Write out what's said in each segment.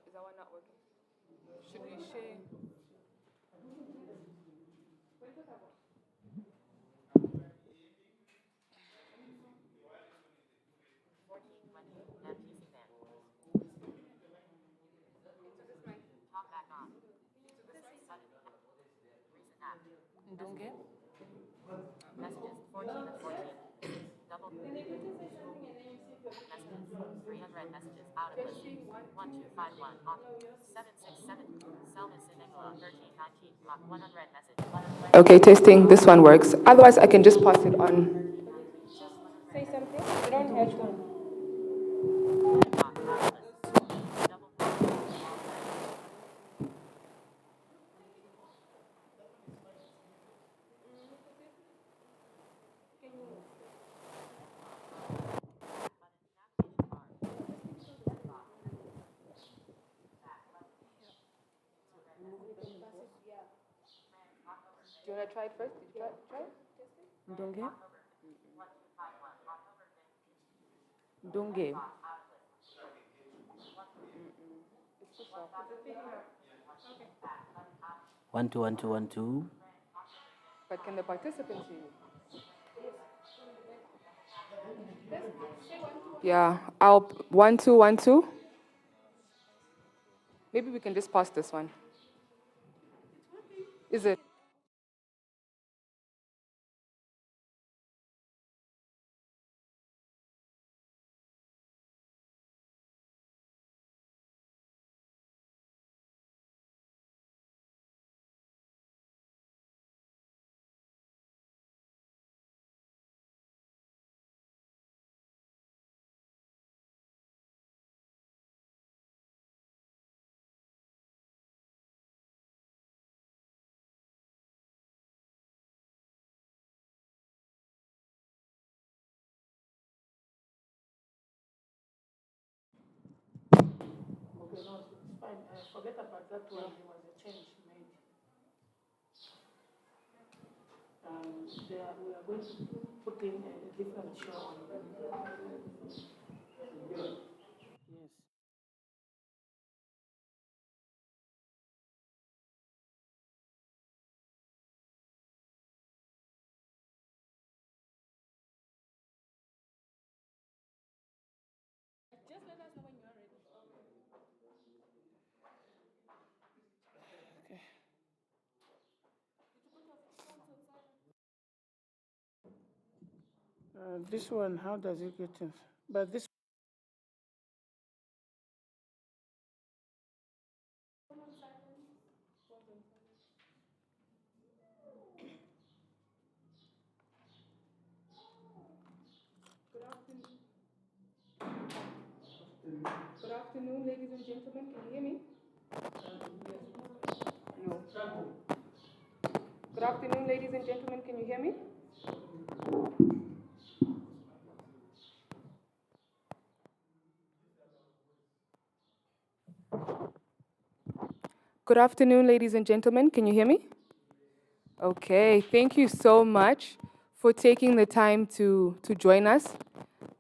Is that one not working? Should we share? Ndunge? Messages 14 of 14. Double. Messages 300 messages out of list. 1251 off 767. Selvis in England 1319 block 100 message. 100. Okay, testing. This one works. Otherwise, I can just pass it on. Say something. You don't have to. Do you want to try it first? Did you try it? Ndunge? Ndunge. It's too soft. 1 2 1 2 1 2. But can the participants hear you? Yeah, I'll 1 2 1 2. Maybe we can just pass this one. Is it? Okay, no, it's fine. Forget about that one. There was a change made. We are going to put in a different show on them. Yes. Just let us know when you're ready. This one, how does it get in? But this. Good afternoon, ladies and gentlemen. Can you hear me? No. Good afternoon, ladies and gentlemen. Can you hear me? Good afternoon, ladies and gentlemen. Can you hear me? Okay, thank you so much for taking the time to join us.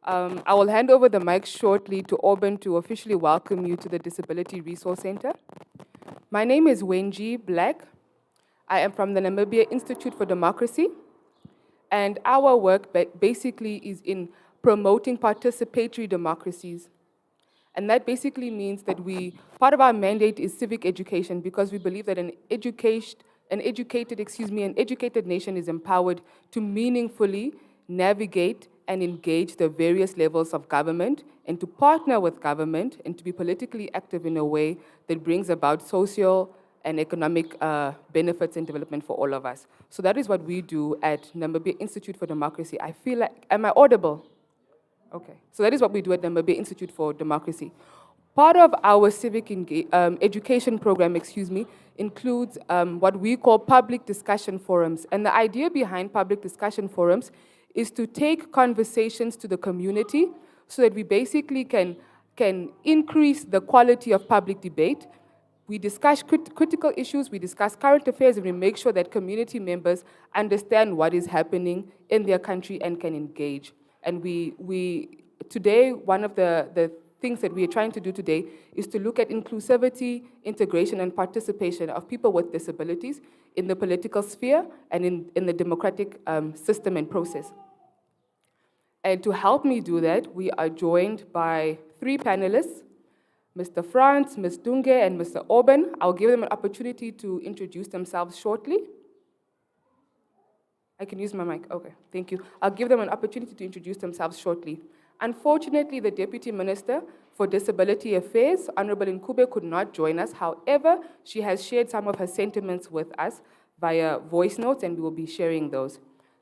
I will hand over the mic shortly to Auburn to officially welcome you to the Disability Resource Center. My name is Wenji Black. I am from the Namibia Institute for Democracy, and our work basically is in promoting participatory democracies. And that basically means that part of our mandate is civic education, because we believe that an educated nation is empowered to meaningfully navigate and engage the various levels of government, and to partner with government, and to be politically active in a way that brings about social, and economic benefits and development for all of us. So that is what we do at Namibia Institute for Democracy. I feel like, am I audible? Okay, so that is what we do at Namibia Institute for Democracy. Part of our civic education program, includes what we call public discussion forums. And the idea behind public discussion forums is to take conversations to the community so that we basically can increase the quality of public debate. We discuss critical issues, we discuss current affairs, and we make sure that community members understand what is happening in their country and can engage. And today, one of the things that we are trying to do today is to look at inclusivity, integration, and participation of people with disabilities in the political sphere and in the democratic system and process. And to help me do that, we are joined by 3 panelists, Mr. Franz, Ms. Dunge, and Mr. Orban. I'll give them an opportunity to introduce themselves shortly. I can use my mic, okay, thank you. I'll give them an opportunity to introduce themselves shortly. Unfortunately, the Deputy Minister for Disability Affairs, Honorable Nkube, could not join us. However, she has shared some of her sentiments with us via voice notes, and we will be sharing those.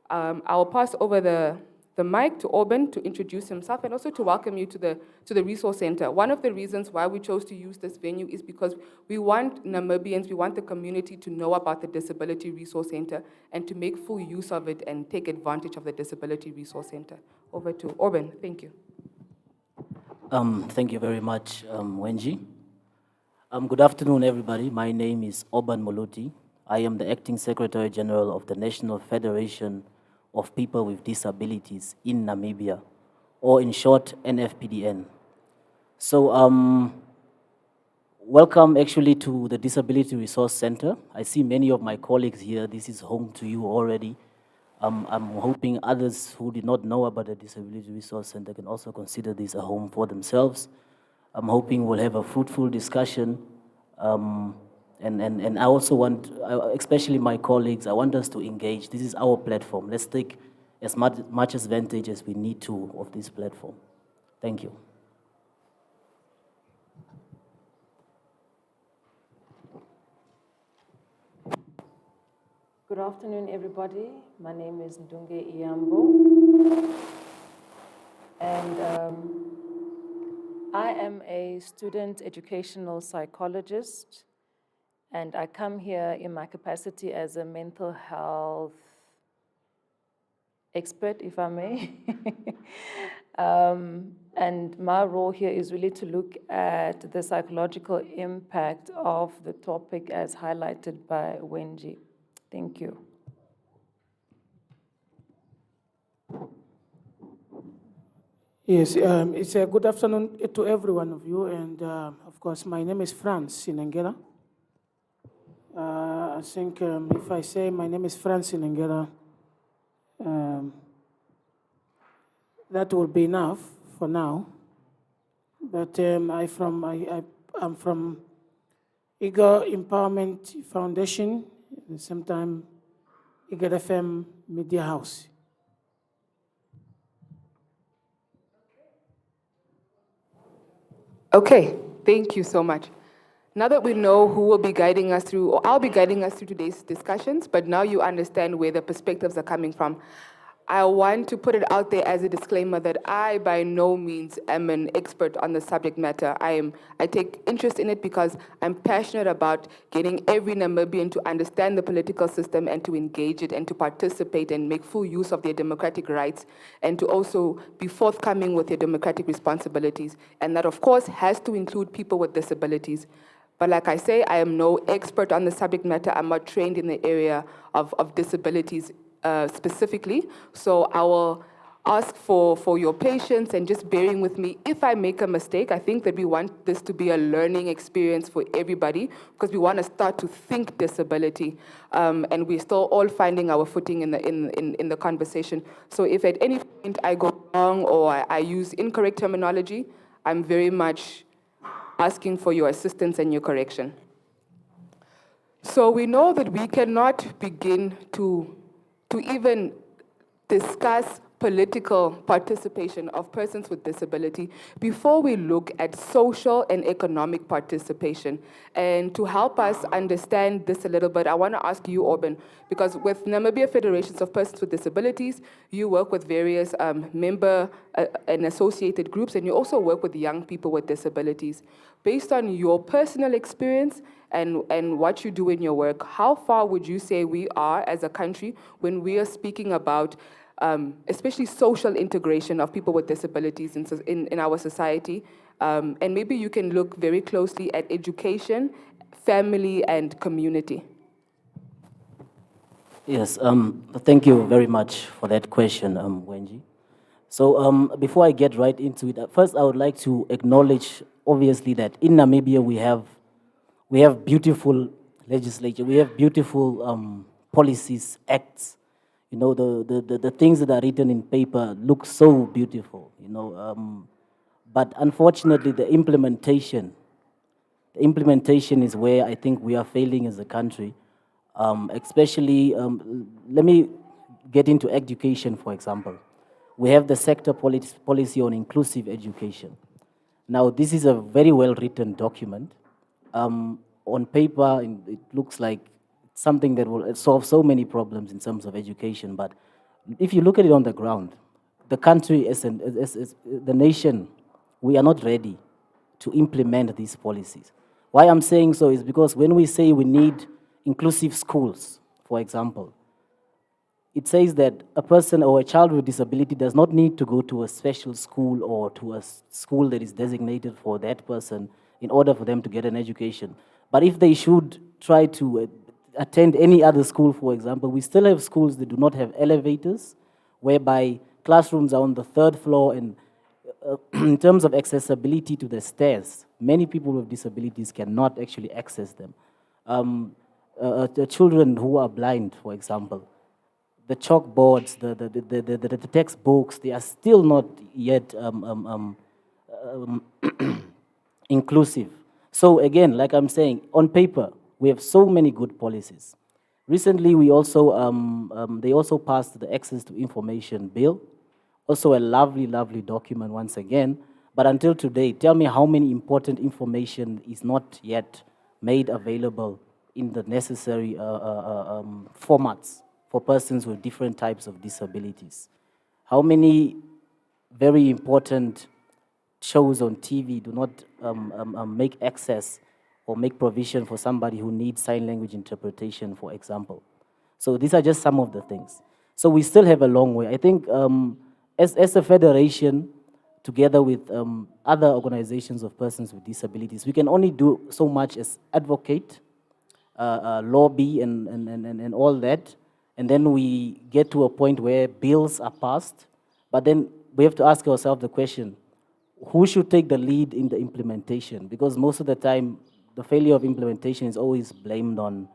I will pass over the mic to Orban to introduce himself and also to welcome you to the Resource Center. One of the reasons why we chose to use this venue is because we want Namibians, we want the community to know about the Disability Resource Center and to make full use of it and take advantage of the Disability Resource Center. Over to Orban, thank you. Thank you very much, Wenji. Good afternoon, everybody. My name is Orban Moluti. I am the Acting Secretary General of the National Federation of People with Disabilities in Namibia, or in short, NFPDN. So, welcome actually to the Disability Resource Center. I see many of my colleagues here. This is home to you already. I'm hoping others who did not know about the Disability Resource Center can also consider this a home for themselves. I'm hoping we'll have a fruitful discussion. And I also want, especially my colleagues, I want us to engage. This is our platform. Let's take as much advantage as we need to of this platform. Thank you. Good afternoon, everybody. My name is Ndunge Iyambo, and I am a student educational psychologist, and I come here in my capacity as a mental health expert, if I may. And my role here is really to look at the psychological impact of the topic as highlighted by Wenji. Thank you. Yes, it's a good afternoon to every one of you, and of course, my name is Franz Sinengera. I think if I say my name is Franz Sinengera, that will be enough for now. But I'm from Eagle Empowerment Foundation, at the same time, Eagle FM Media House. Okay, thank you so much. Now that we know who will be guiding us through, or I'll be guiding us through today's discussions, but now you understand where the perspectives are coming from, I want to put it out there as a disclaimer that I by no means am an expert on the subject matter. I take interest in it because I'm passionate about getting every Namibian to understand the political system and to engage it and to participate and make full use of their democratic rights and to also be forthcoming with their democratic responsibilities. And that, of course, has to include people with disabilities. But like I say, I am no expert on the subject matter. I'm not trained in the area of disabilities specifically. So I will ask for your patience and just bearing with me if I make a mistake. I think that we want this to be a learning experience for everybody because we want to start to think disability, and we're still all finding our footing in the conversation. So if at any point I go wrong or I use incorrect terminology, I'm very much asking for your assistance and your correction. So we know that we cannot begin to even discuss political participation of persons with disability before we look at social and economic participation. And to help us understand this a little bit, I want to ask you, Orban, because with Namibia Federations of Persons with Disabilities, you work with various member and associated groups, and you also work with young people with disabilities. Based on your personal experience and what you do in your work, how far would you say we are as a country when we are speaking about especially social integration of people with disabilities in our society? And maybe you can look very closely at education, family, and community. Yes, thank you very much for that question, Wenji. So before I get right into it, first I would like to acknowledge, obviously, that in Namibia we have beautiful legislature, we have beautiful policies, acts. You know, the things that are written in paper look so beautiful, you know. But unfortunately, the implementation is where I think we are failing as a country. Especially, let me get into education, for example. We have the sector policy on inclusive education. Now, this is a very well-written document. On paper, it looks like something that will solve so many problems in terms of education. But if you look at it on the ground, the country, as the nation, we are not ready to implement these policies. Why I'm saying so is because when we say we need inclusive schools, for example, it says that a person or a child with disability does not need to go to a special school or to a school that is designated for that person in order for them to get an education. But if they should try to attend any other school, for example, we still have schools that do not have elevators, whereby classrooms are on the third floor, and in terms of accessibility to the stairs, many people with disabilities cannot actually access them. The children who are blind, for example, the chalkboards, the textbooks, they are still not yet inclusive. So again, like I'm saying, on paper, we have so many good policies. Recently, they also passed the Access to Information Bill, also a lovely, lovely document once again. But until today, tell me how many important information is not yet made available in the necessary formats for persons with different types of disabilities. How many very important shows on TV do not make access or make provision for somebody who needs sign language interpretation, for example. So these are just some of the things. So we still have a long way. I think as a federation, together with other organizations of persons with disabilities, we can only do so much as advocate, lobby, and all that. And then we get to a point where bills are passed. But then we have to ask ourselves the question, who should take the lead in the implementation? Because most of the time, the failure of implementation is always blamed on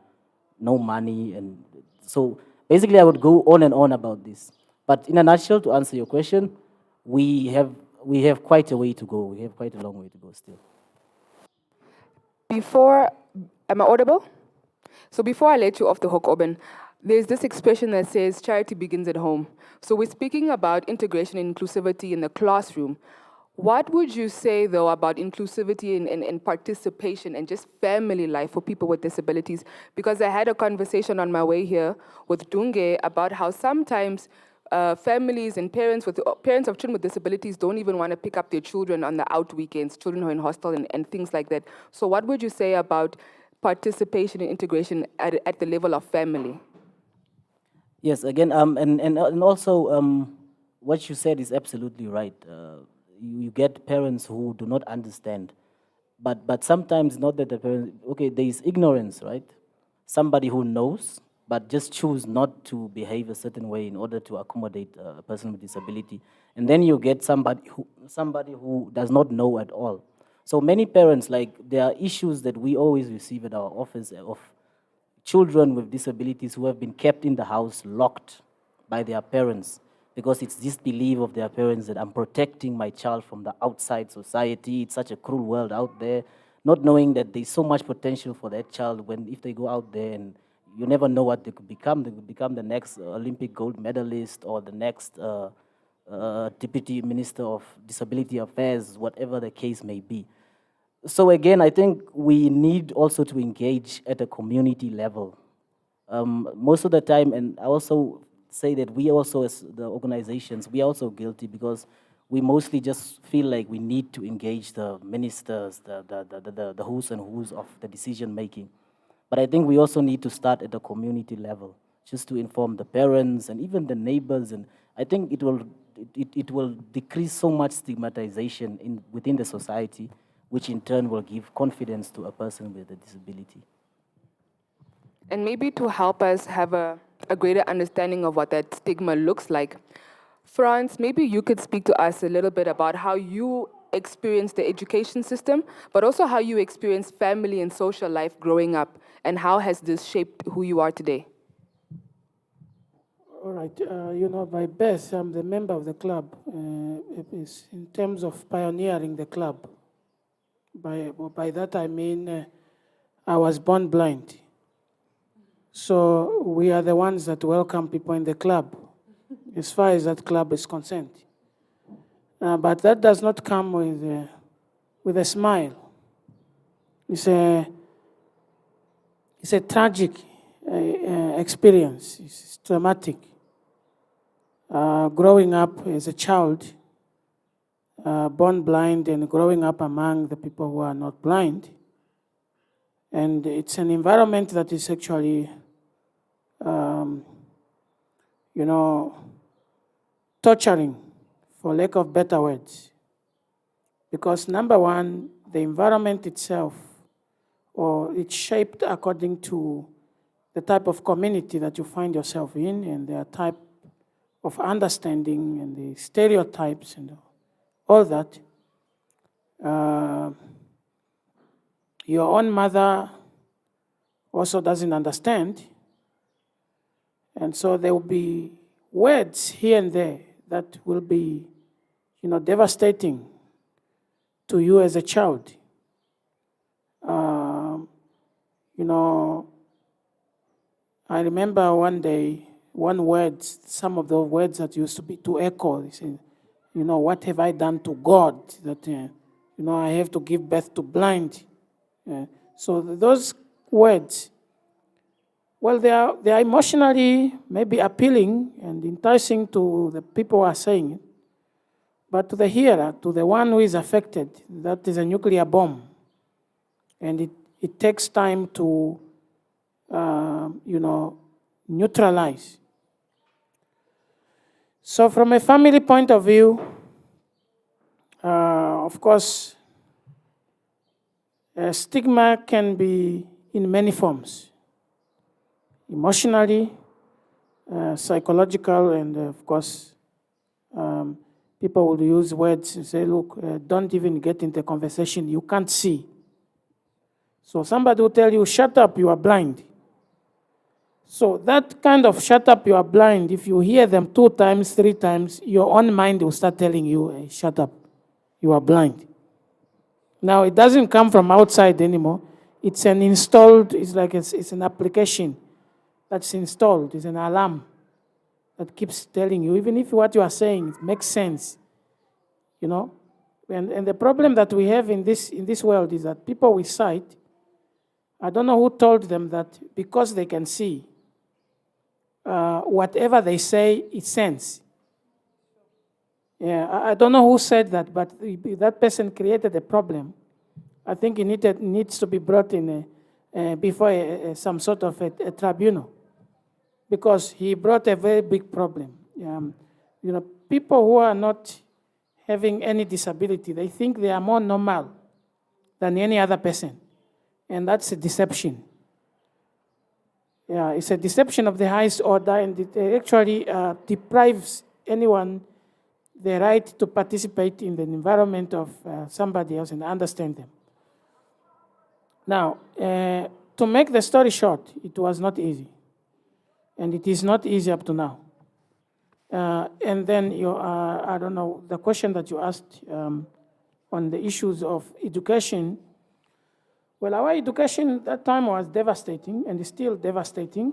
no money. And so basically, I would go on and on about this. But in a nutshell, to answer your question, we have quite a way to go. We have quite a long way to go still. Am I audible? So before I let you off the hook, Oben, there's this expression that says charity begins at home. So we're speaking about integration and inclusivity in the classroom. What would you say, though, about inclusivity and participation and just family life for people with disabilities? Because I had a conversation on my way here with Dunge about how sometimes families and parents of children with disabilities don't even want to pick up their children on the out weekends, children who are in hostel and things like that. So what would you say about participation and integration at the level of family? Yes, again, and also what you said is absolutely right. You get parents who do not understand, but sometimes not that the parents. Okay, there is ignorance, right? Somebody who knows but just choose not to behave a certain way in order to accommodate a person with disability, and then you get somebody who does not know at all. So many parents, like, there are issues that we always receive at our office of children with disabilities who have been kept in the house locked by their parents because it's this belief of their parents that I'm protecting my child from the outside society. It's such a cruel world out there, not knowing that there's so much potential for that child when if they go out there, and you never know what they could become. They could become the next Olympic gold medalist or the next Deputy Minister of Disability Affairs, whatever the case may be. So again, I think we need also to engage at a community level. Most of the time, and I also say that we also, as the organizations, we are also guilty because we mostly just feel like we need to engage the ministers, the who's and who's of the decision making. But I think we also need to start at the community level, just to inform the parents and even the neighbors. And I think it will decrease so much stigmatization within the society, which in turn will give confidence to a person with a disability. And maybe to help us have a greater understanding of what that stigma looks like, Franz, maybe you could speak to us a little bit about how you experienced the education system, but also how you experienced family and social life growing up, and how has this shaped who you are today? All right, by birth, I'm the member of the club. Is in terms of pioneering the club. By that I mean I was born blind. So we are the ones that welcome people in the club, as far as that club is concerned. But that does not come with a smile. It's a tragic experience. It's traumatic. Growing up as a child, born blind and growing up among the people who are not blind. And it's an environment that is actually, torturing, for lack of better words. Because number one, the environment itself, or it's shaped according to the type of community that you find yourself in and the type of understanding and the stereotypes and all that. Your own mother also doesn't understand. And so there will be words here and there that will be, devastating to you as a child. I remember one day, one word, some of the words that used to be to echo, they say, what have I done to God that, I have to give birth to blind? So those words, well, they are emotionally maybe appealing and enticing to the people who are saying it. But to the hearer, to the one who is affected, that is a nuclear bomb. And it takes time to, neutralize. So from a family point of view, of course, stigma can be in many forms. Emotionally, psychological, and of course, people will use words and say, look, don't even get into a conversation, you can't see. So somebody will tell you, shut up, you are blind. So that kind of shut up, you are blind, if you hear them 2 times, 3 times, your own mind will start telling you, hey, shut up, you are blind. Now, it doesn't come from outside anymore. It's an installed, it's like it's an application that's installed. It's an alarm that keeps telling you, even if what you are saying makes sense, And the problem that we have in this world is that people with sight, I don't know who told them that because they can see, whatever they say, it sense. Yeah, I don't know who said that, but that person created a problem. I think it needs to be brought in before some sort of a tribunal, because he brought a very big problem. People who are not having any disability, they think they are more normal than any other person, and that's a deception. Yeah, it's a deception of the highest order, and it actually deprives anyone the right to participate in the environment of somebody else and understand them. Now, to make the story short, it was not easy. And it is not easy up to now. And then, I don't know, the question that you asked on the issues of education. Well, our education at that time was devastating and is still devastating.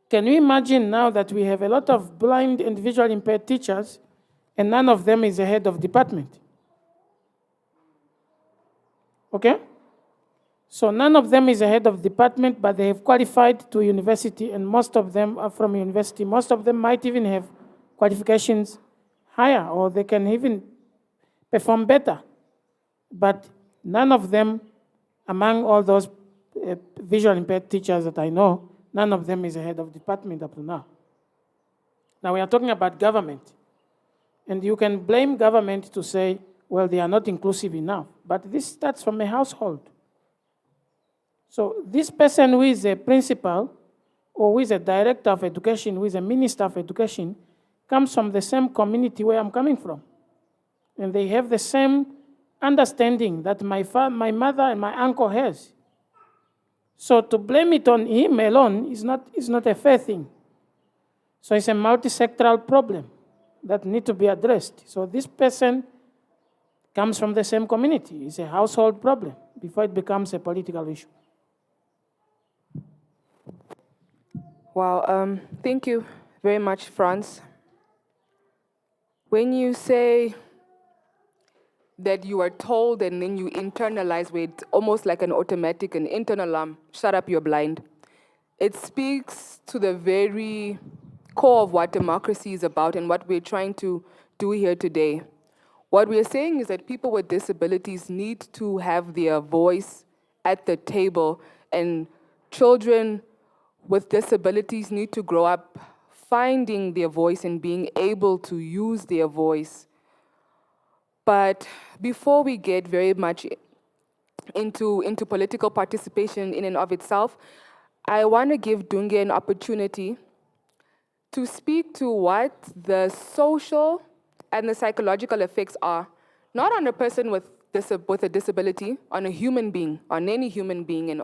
Can you imagine now that we have a lot of blind and visually impaired teachers and none of them is a head of department? Okay? So none of them is a head of department, but they have qualified to university, and most of them are from university. Most of them might even have qualifications higher, or they can even perform better. But none of them, among all those visual impaired teachers that I know, none of them is a head of department up to now. Now we are talking about government. And you can blame government to say, well, they are not inclusive enough. But this starts from a household. So this person who is a principal, or who is a director of education, who is a minister of education, comes from the same community where I'm coming from. And they have the same understanding that my mother and my uncle has. So to blame it on him alone is not a fair thing. So it's a multi-sectoral problem that needs to be addressed. So this person comes from the same community. It's a household problem before it becomes a political issue. Wow, thank you very much, Franz. When you say that you are told and then you internalize where it's almost like an automatic, an internal alarm, shut up, you're blind, it speaks to the very core of what democracy is about and what we're trying to do here today. What we're saying is that people with disabilities need to have their voice at the table, and children with disabilities need to grow up finding their voice and being able to use their voice. But before we get very much into political participation in and of itself, I want to give Dunge an opportunity to speak to what the social and the psychological effects are, not on a person with a disability, on a human being, on any human being, and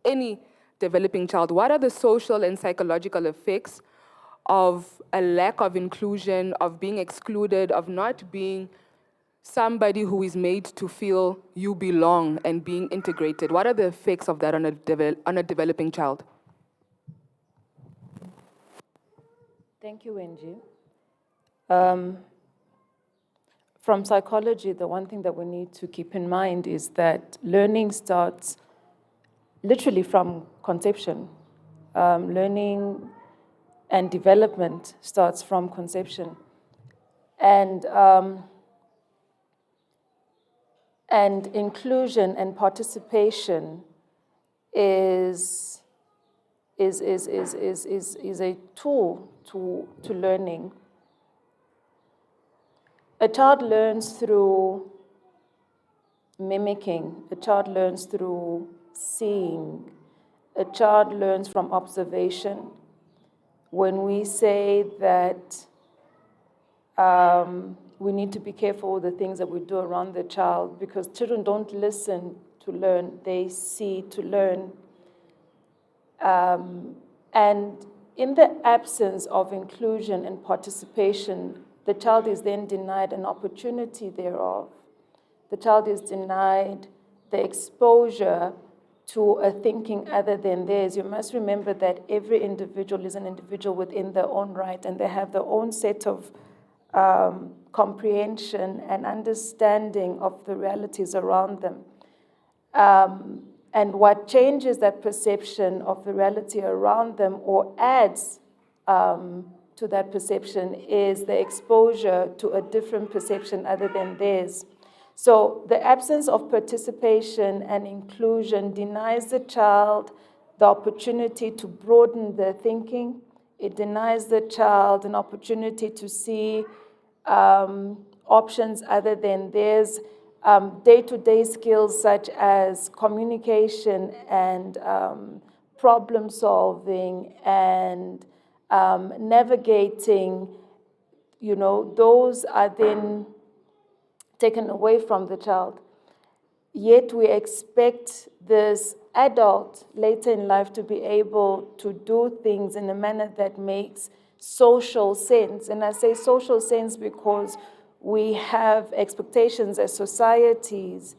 any developing child. What are the social and psychological effects of a lack of inclusion, of being excluded, of not being somebody who is made to feel you belong and being integrated? What are the effects of that on a developing child? Thank you, Wenji. From psychology, the one thing that we need to keep in mind is that learning starts literally from conception. Learning and development starts from conception. And inclusion and participation is a tool to learning. A child learns through mimicking. A child learns through seeing. A child learns from observation. When we say that we need to be careful with the things that we do around the child, because children don't listen to learn, they see to learn. And in the absence of inclusion and participation, the child is then denied an opportunity thereof. The child is denied the exposure to a thinking other than theirs. You must remember that every individual is an individual within their own right, and they have their own set of comprehension and understanding of the realities around them. And what changes that perception of the reality around them or adds to that perception is the exposure to a different perception other than theirs. So the absence of participation and inclusion denies the child the opportunity to broaden their thinking. It denies the child an opportunity to see options other than theirs. Day-to-day skills such as communication and problem solving and navigating, those are then taken away from the child. Yet we expect this adult later in life to be able to do things in a manner that makes social sense. And I say social sense because we have expectations as societies,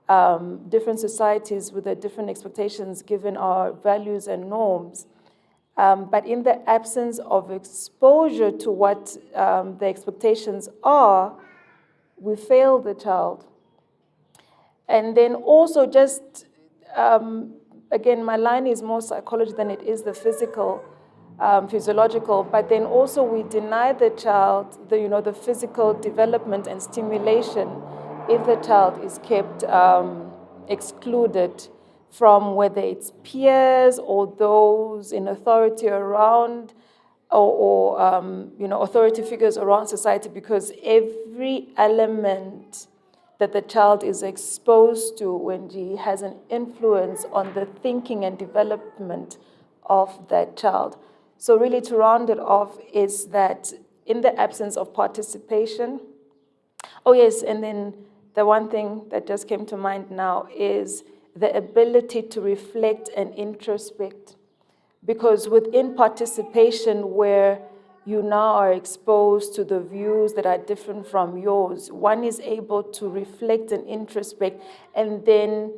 different societies with their different expectations given our values and norms. But in the absence of exposure to what the expectations are, we fail the child. And then also just, again, my line is more psychology than it is the physical, physiological, but then also we deny the child the physical development and stimulation if the child is kept excluded from whether it's peers or those in authority around or authority figures around society, because every element that the child is exposed to when he has an influence on the thinking and development of that child. So really to round it off is that in the absence of participation, oh yes, and then the one thing that just came to mind now is the ability to reflect and introspect. Because within participation, where you now are exposed to the views that are different from yours, one is able to reflect and introspect and then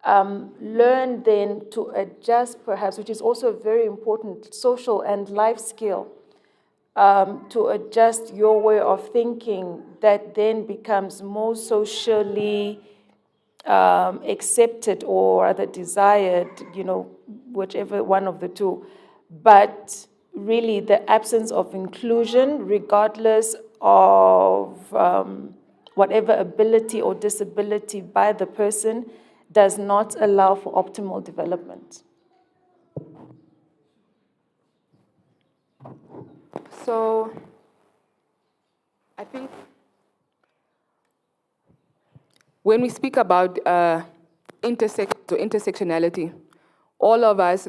learn then to adjust perhaps, which is also a very important social and life skill, to adjust your way of thinking that then becomes more socially accepted or rather desired, whichever one of the two. But really the absence of inclusion, regardless of whatever ability or disability by the person, does not allow for optimal development. So I think when we speak about intersectionality, all of us,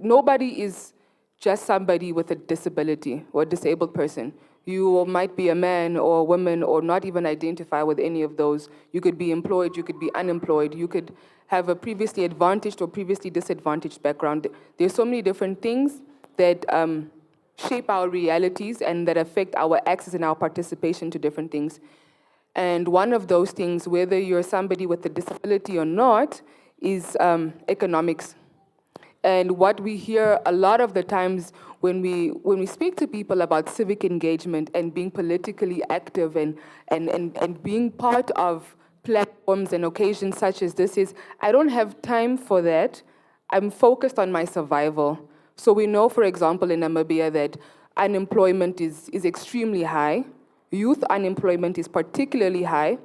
nobody is just somebody with a disability or a disabled person. You might be a man or a woman or not even identify with any of those. You could be employed, you could be unemployed, you could have a previously advantaged or previously disadvantaged background. There's so many different things that shape our realities and that affect our access and our participation to different things. And one of those things, whether you're somebody with a disability or not, is economics. And what we hear a lot of the times when we speak to people about civic engagement and being politically active and being part of platforms and occasions such as this is, I don't have time for that. I'm focused on my survival. So we know, for example, in Namibia that unemployment is extremely high. Youth unemployment is particularly high.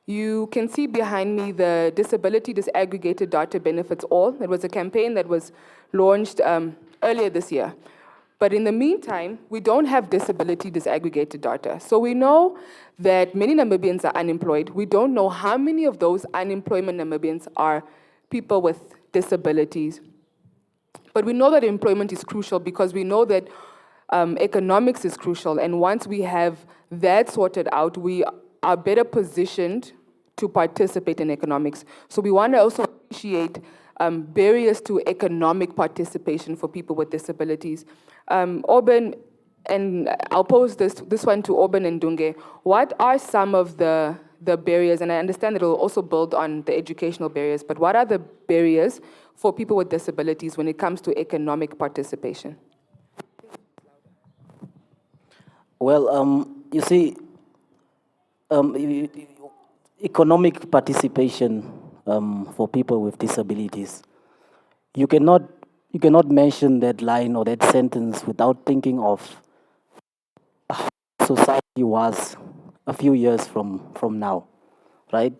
You can see behind me the Disability Disaggregated Data Benefits All. It was a campaign that was launched earlier this year. But in the meantime, we don't have disability disaggregated data. So we know that many Namibians are unemployed. We don't know how many of those unemployment Namibians are people with disabilities. But we know that employment is crucial because we know that economics is crucial. And once we have that sorted out, we are better positioned to participate in economics. So we want to also appreciate barriers to economic participation for people with disabilities. Auburn, and I'll pose this one to Auburn and Dunge. What are some of the barriers, and I understand that it will also build on the educational barriers, but what are the barriers for people with disabilities when it comes to economic participation? Well, you see, economic participation for people with disabilities, you cannot mention that line or that sentence without thinking of how society was a few years from now, right?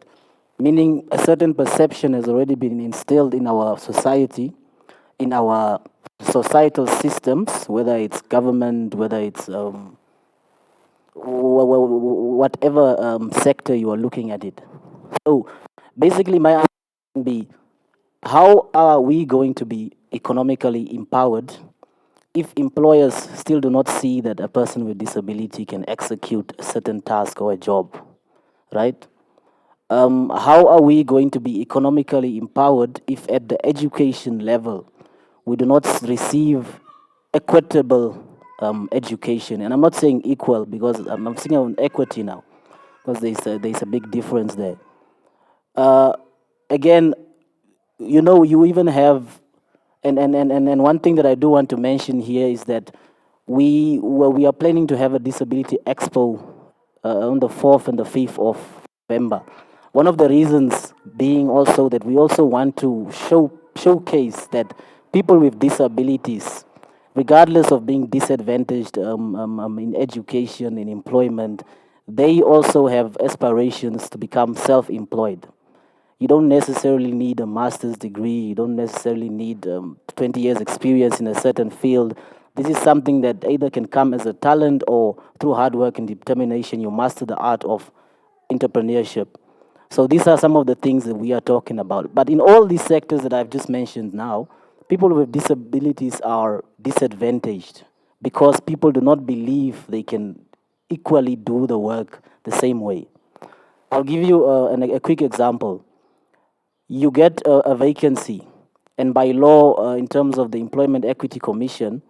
Meaning a certain perception has already been instilled in our society, in our societal systems, whether it's government, whether it's whatever sector you are looking at it. So basically my answer would be, how are we going to be economically empowered if employers still do not see that a person with disability can execute a certain task or a job, right? How are we going to be economically empowered if at the education level we do not receive equitable education? And I'm not saying equal because I'm saying on equity now, because there's a big difference there. Again, you even have And one thing that I do want to mention here is that we are planning to have a disability expo on the 4th and the 5th of November. One of the reasons being also that we also want to showcase that people with disabilities, regardless of being disadvantaged in education, in employment, they also have aspirations to become self-employed. You don't necessarily need a master's degree. You don't necessarily need 20 years experience in a certain field. This is something that either can come as a talent or through hard work and determination, you master the art of entrepreneurship. So these are some of the things that we are talking about. But in all these sectors that I've just mentioned now, people with disabilities are disadvantaged because people do not believe they can equally do the work the same way. I'll give you a quick example. You get a vacancy, and by law, in terms of the Employment Equity Commission,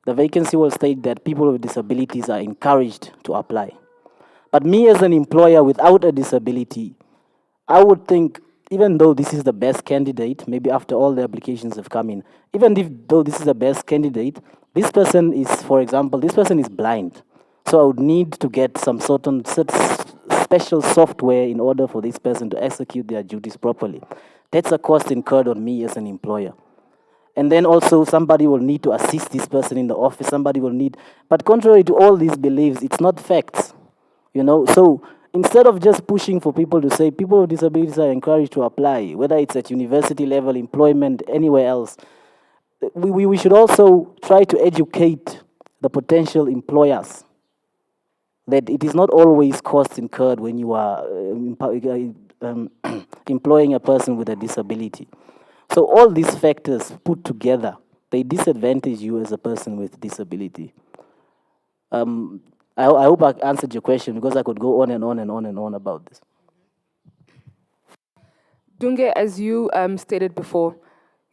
the vacancy will state that people with disabilities are encouraged to apply. But me as an employer without a disability, I would think, even though this is the best candidate, maybe after all the applications have come in, even if though this is the best candidate, this person is, for example, this person is blind. So I would need to get some sort of special software in order for this person to execute their duties properly. That's a cost incurred on me as an employer. And then also somebody will need to assist this person in the office, somebody will need, but contrary to all these beliefs, it's not facts, you know. So instead of just pushing for people to say people with disabilities are encouraged to apply, whether it's at university level, employment, anywhere else, we should also try to educate the potential employers that it is not always cost incurred when you are employing a person with a disability. So all these factors put together, they disadvantage you as a person with disability. I hope I answered your question because I could go on and on and on and on about this. Dunge, as you stated before,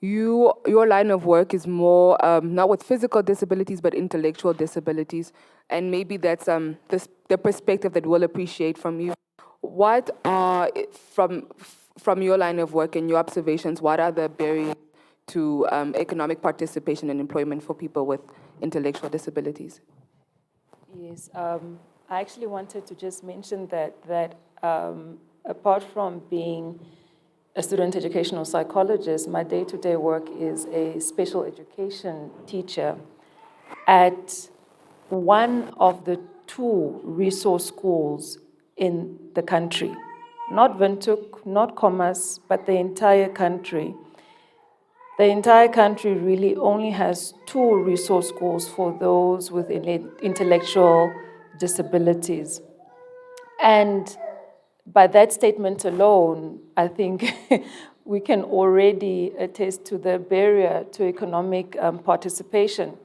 your line of work is more not with physical disabilities but intellectual disabilities, and maybe that's the perspective that we'll appreciate from you. What are from your line of work and your observations? What are the barriers to economic participation and employment for people with intellectual disabilities? Yes, I actually wanted to just mention that apart from being a student educational psychologist, my day-to-day work is a special education teacher at one of the 2 resource schools in the country. Not Windhoek, not Commerce, but the entire country. The entire country really only has 2 resource schools for those with intellectual disabilities. And by that statement alone, I think we can already attest to the barrier to economic participation.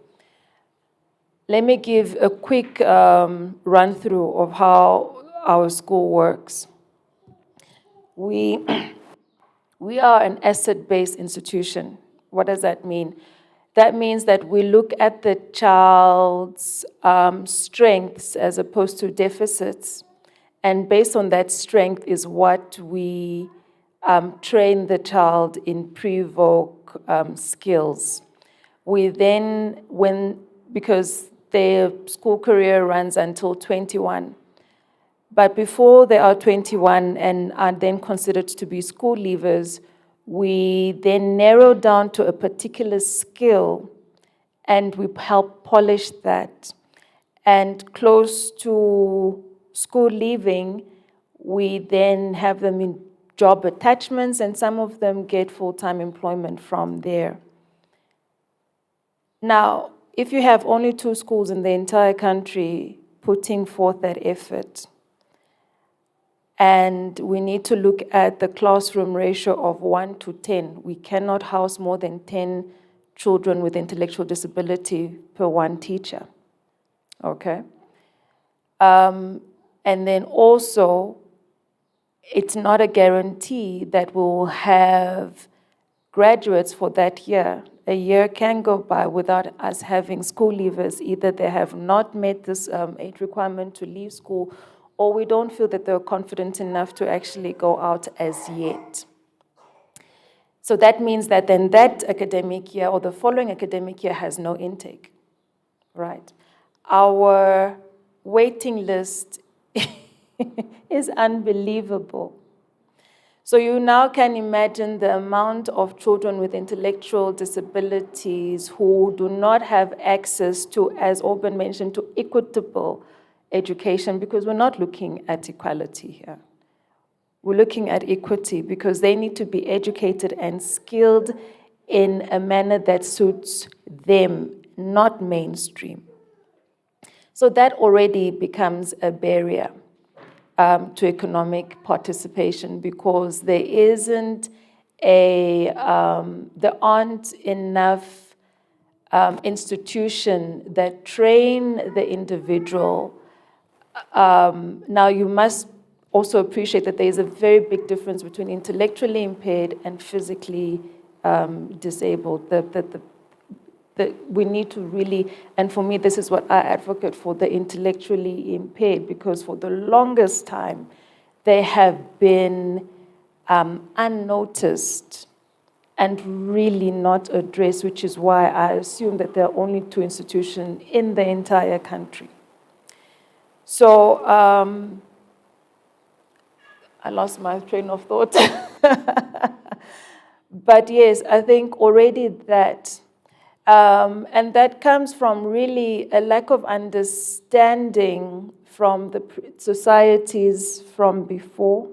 Let me give a quick run-through of how our school works. We are an asset-based institution. What does that mean? That means that we look at the child's strengths as opposed to deficits. And based on that strength is what we train the child in pre-voc skills. We then, because their school career runs until 21, but before they are 21 and are then considered to be school leavers, we then narrow down to a particular skill and we help polish that. And close to school leaving, we then have them in job attachments and some of them get full-time employment from there. Now, if you have only 2 schools in the entire country putting forth that effort, and we need to look at the classroom ratio of 1 to 10. We cannot house more than 10 children with intellectual disability per 1 teacher, okay? And then also, it's not a guarantee that we'll have graduates for that year. A year can go by without us having school leavers. Either they have not met this age requirement to leave school, or we don't feel that they're confident enough to actually go out as yet. So that means that then that academic year or the following academic year has no intake, right? Our waiting list is unbelievable. So you now can imagine the amount of children with intellectual disabilities who do not have access to, as Auburn mentioned, to equitable education, because we're not looking at equality here. We're looking at equity because they need to be educated and skilled in a manner that suits them, not mainstream. So that already becomes a barrier to economic participation, because there aren't enough institutions that train the individual. Now you must also appreciate that there is a very big difference between intellectually impaired and physically disabled. We need to really, and for me, this is what I advocate for, the intellectually impaired, because for the longest time, they have been unnoticed and really not addressed, which is why I assume that there are only 2 institutions in the entire country. So I lost my train of thought. But yes, I think already that, and that comes from really a lack of understanding from the societies from before.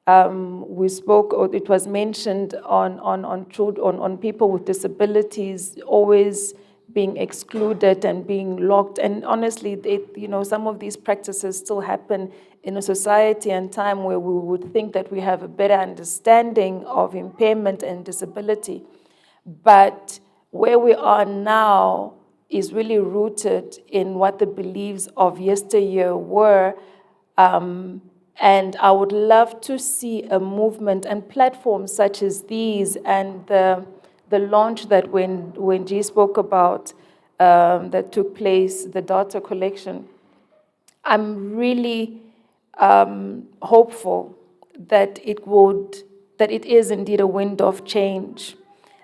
We spoke, or it was mentioned on people with disabilities always being excluded and being locked. And honestly, some of these practices still happen in a society and time where we would think that we have a better understanding of impairment and disability. But where we are now is really rooted in what the beliefs of yesteryear were. And I would love to see a movement and platforms such as these, and the launch that when G spoke about that took place, the data collection. I'm really hopeful that it is indeed a wind of change,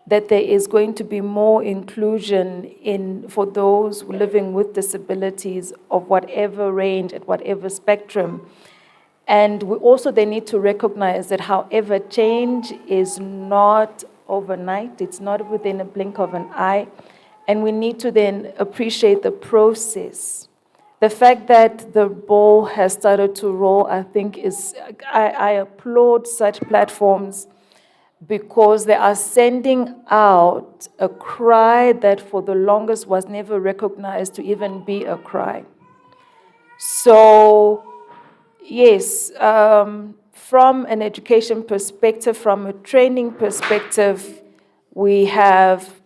that there is going to be more inclusion for those living with disabilities of whatever range, at whatever spectrum. And we also they need to recognize that however, change is not overnight, it's not within a blink of an eye, and we need to then appreciate the process. The fact that the ball has started to roll, I think I applaud such platforms, because they are sending out a cry that for the longest was never recognized to even be a cry. So, yes, from an education perspective, from a training perspective, we have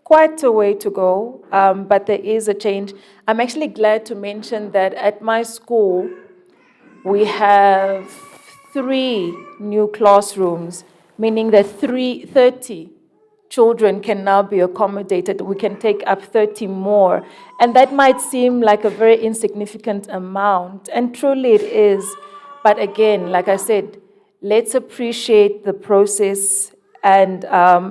quite a way to go, but there is a change. I'm actually glad to mention that at my school, we have 3 new classrooms, meaning that 30 children can now be accommodated. We can take up 30 more. And that might seem like a very insignificant amount, and truly it is. But again, like I said, let's appreciate the process, and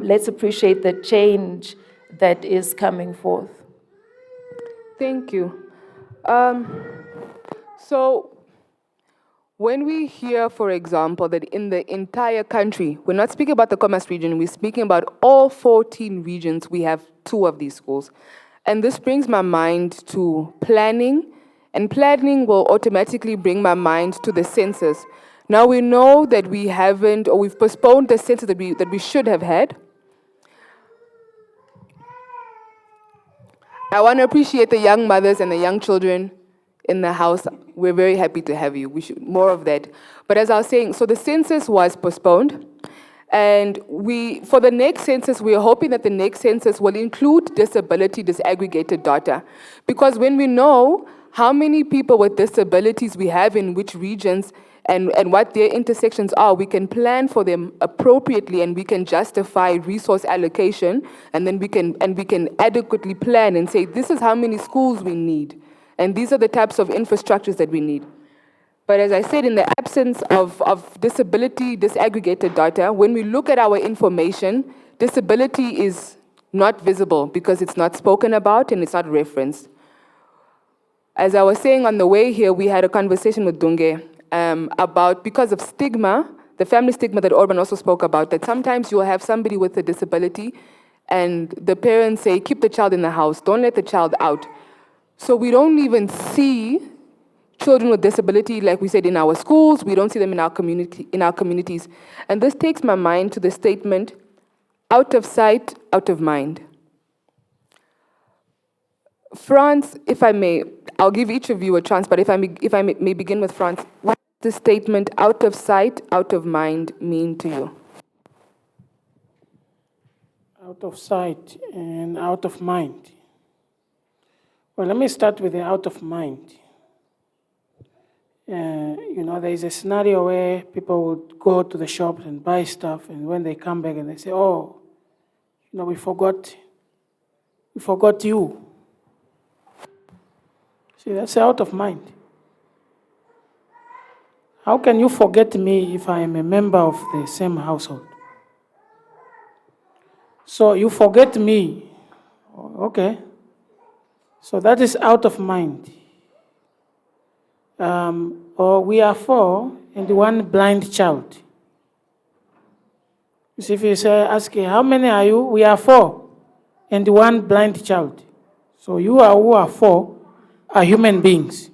let's appreciate the change that is coming forth. Thank you. So when we hear, for example, that in the entire country, we're not speaking about the Commerce region, we're speaking about all 14 regions, we have 2 of these schools. And this brings my mind to planning, and planning will automatically bring my mind to the census. Now we know that we haven't, or we've postponed the census that we should have had. I want to appreciate the young mothers and the young children in the house. We're very happy to have you. We should more of that. But as I was saying, so the census was postponed, and for the next census, we are hoping that the next census will include disability disaggregated data, because when we know how many people with disabilities we have in which regions and what their intersections are, we can plan for them appropriately, and we can justify resource allocation, and then we can adequately plan and say, this is how many schools we need, and these are the types of infrastructures that we need. But as I said, in the absence of disability disaggregated data, when we look at our information, disability is not visible because it's not spoken about and it's not referenced. As I was saying on the way here, we had a conversation with Dunge about, because of stigma, the family stigma that Orban also spoke about, that sometimes you'll have somebody with a disability and the parents say, keep the child in the house, don't let the child out. So we don't even see children with disability, like we said, in our schools. We don't see them in our communities. And this takes my mind to the statement, out of sight, out of mind. France, if I may, I'll give each of you a chance, but if I may begin with France, what does the statement, out of sight, out of mind, mean to you? Out of sight and out of mind. Well, let me start with the out of mind. There is a scenario where people would go to the shops and buy stuff, and when they come back and they say, oh, we forgot you. See, that's out of mind. How can you forget me if I am a member of the same household? So you forget me, okay. So that is out of mind. Or we are four and one blind child. You see, if you say, ask, how many are you? We are four and one blind child. So you are who are four are human beings.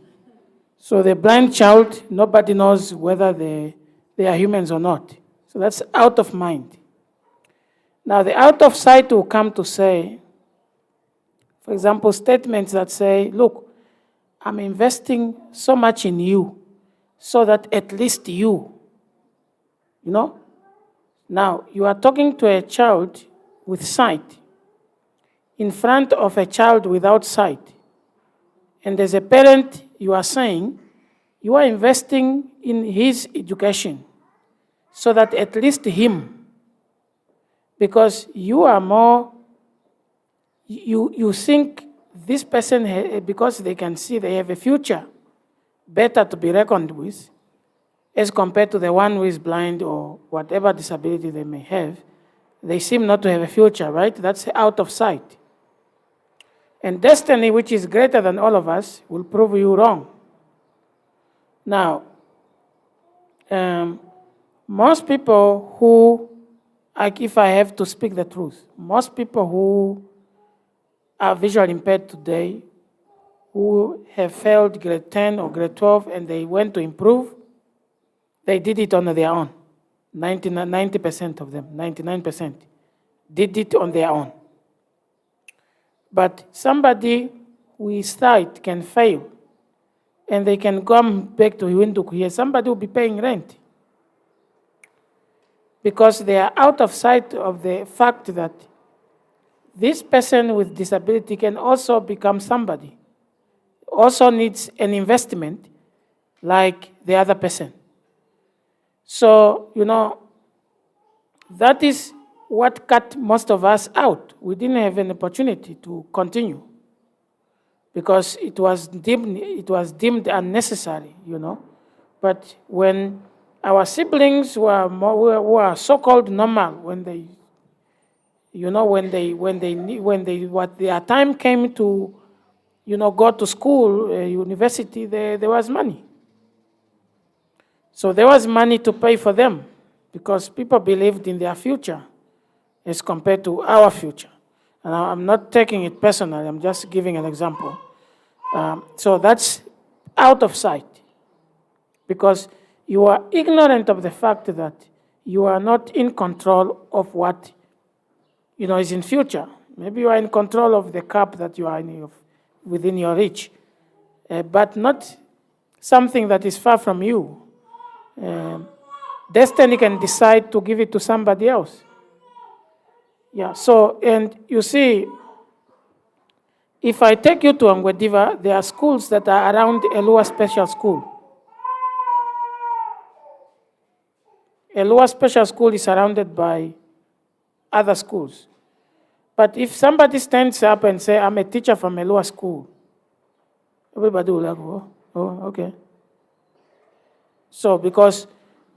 So the blind child, nobody knows whether they are humans or not. So that's out of mind. Now the out of sight will come to say, for example, statements that say, look, I'm investing so much in you so that at least you. Now, you are talking to a child with sight in front of a child without sight. And as a parent, you are saying, you are investing in his education so that at least him, because you are more, you think this person, because they can see they have a future, better to be reckoned with, as compared to the one who is blind or whatever disability they may have. They seem not to have a future, right? That's out of sight. And destiny, which is greater than all of us, will prove you wrong. Now, most people who, like if I have to speak the truth, most people who are visually impaired today, who have failed grade 10 or grade 12 and they went to improve, they did it on their own. 90% of them, 99%, did it on their own. But somebody with sight can fail, and they can come back to Windu here. Somebody will be paying rent because they are out of sight of the fact that this person with disability can also become somebody, also needs an investment like the other person. So, that is what cut most of us out. We didn't have an opportunity to continue because it was deemed unnecessary, But when our siblings were so-called normal, when their time came to, go to school, university, there was money. So there was money to pay for them because people believed in their future as compared to our future. And I'm not taking it personally, I'm just giving an example. So that's out of sight because you are ignorant of the fact that you are not in control of what is in future. Maybe you are in control of the cup that you are within your reach, but not something that is far from you. Destiny can decide to give it to somebody else. Yeah, so, and you see, if I take you to Angwediva, there are schools that are around Elua Special School. Elua Special School is surrounded by other schools. But if somebody stands up and say, I'm a teacher from Elua School, everybody will like, oh, okay. So because,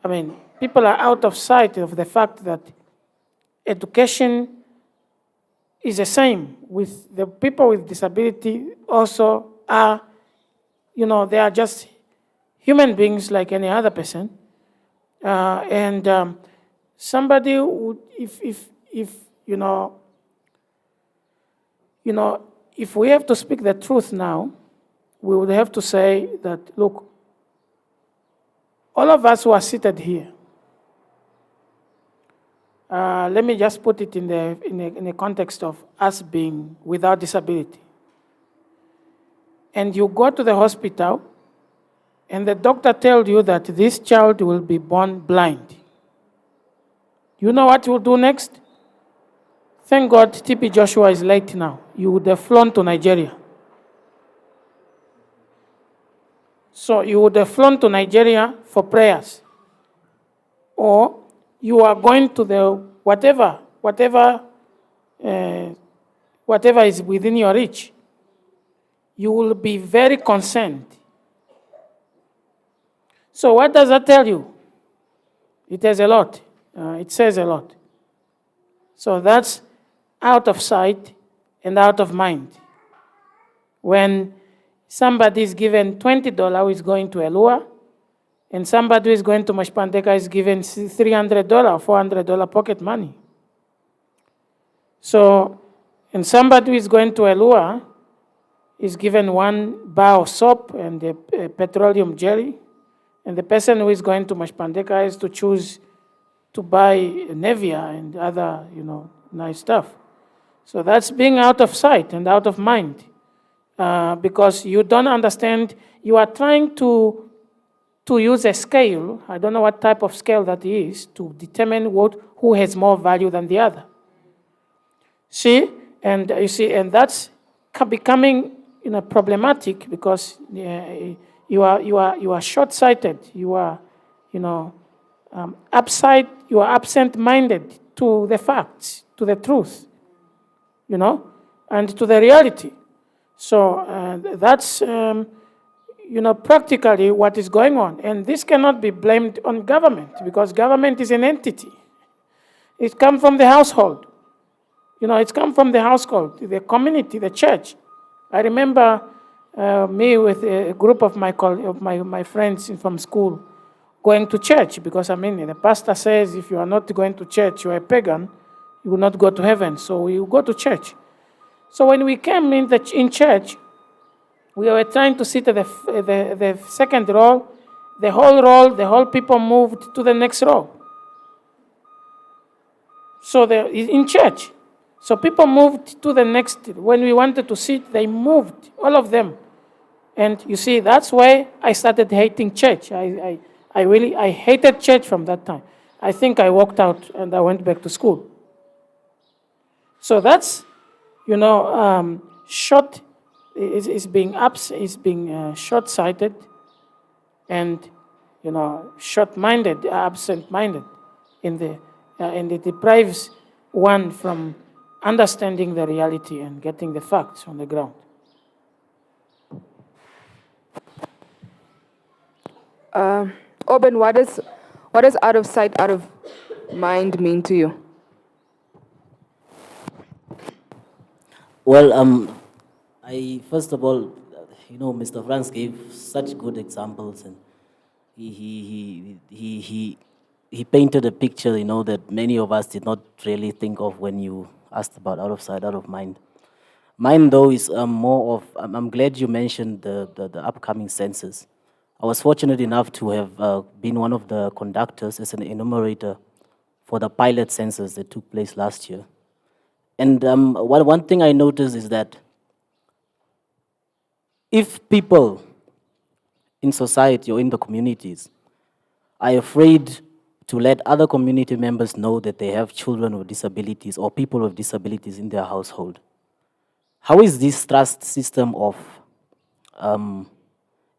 I mean, people are out of sight of the fact that education is the same with the people with disability also are, they are just human beings like any other person. Somebody would, if if we have to speak the truth now, we would have to say that, look, all of us who are seated here, let me just put it in the context of us being without disability. And you go to the hospital, and the doctor tells you that this child will be born blind. You know what you'll do next? Thank God TP Joshua is late now. You would have flown to Nigeria. So you would have flown to Nigeria for prayers. Or you are going to the whatever is within your reach. You will be very concerned. So what does that tell you? It has a lot. It says a lot. So that's out of sight and out of mind. When somebody is given $20 who is going to Elua, and somebody who is going to Mashpandeka is given $300, $400 pocket money. So, and somebody who is going to Elua is given 1 bar of soap and a petroleum jelly, and the person who is going to Mashpandeka is to choose to buy Nevia and other, nice stuff. So that's being out of sight and out of mind, because you don't understand. You are trying to use a scale. I don't know what type of scale that is to determine who has more value than the other. See, and you see, and that's becoming problematic because you are short-sighted. You are you are absent-minded to the facts, to the truth, and to the reality. So that's, practically what is going on. And this cannot be blamed on government because government is an entity. It comes from the household. It's come from the household, the community, the church. I remember me with a group of my friends from school going to church because, the pastor says if you are not going to church, you are a pagan, you will not go to heaven. So we go to church. So when we came in church, we were trying to sit at the second row. The whole people moved to the next row. So in church. So people moved to the next. When we wanted to sit, they moved, all of them. And you see, that's why I started hating church. I hated church from that time. I think I walked out and I went back to school. So that's, short is being short-sighted and, short-minded, absent-minded and it deprives one from understanding the reality and getting the facts on the ground. Oben, what does out of sight, out of mind mean to you? Well, I first of all, Mr. Franz gave such good examples, and he painted a picture, that many of us did not really think of when you asked about out of sight, out of mind. Mine, though, is more of. I'm glad you mentioned the upcoming census. I was fortunate enough to have been one of the conductors as an enumerator for the pilot census that took place last year. And one thing I noticed is that if people in society or in the communities are afraid to let other community members know that they have children with disabilities or people with disabilities in their household, how is this trust system of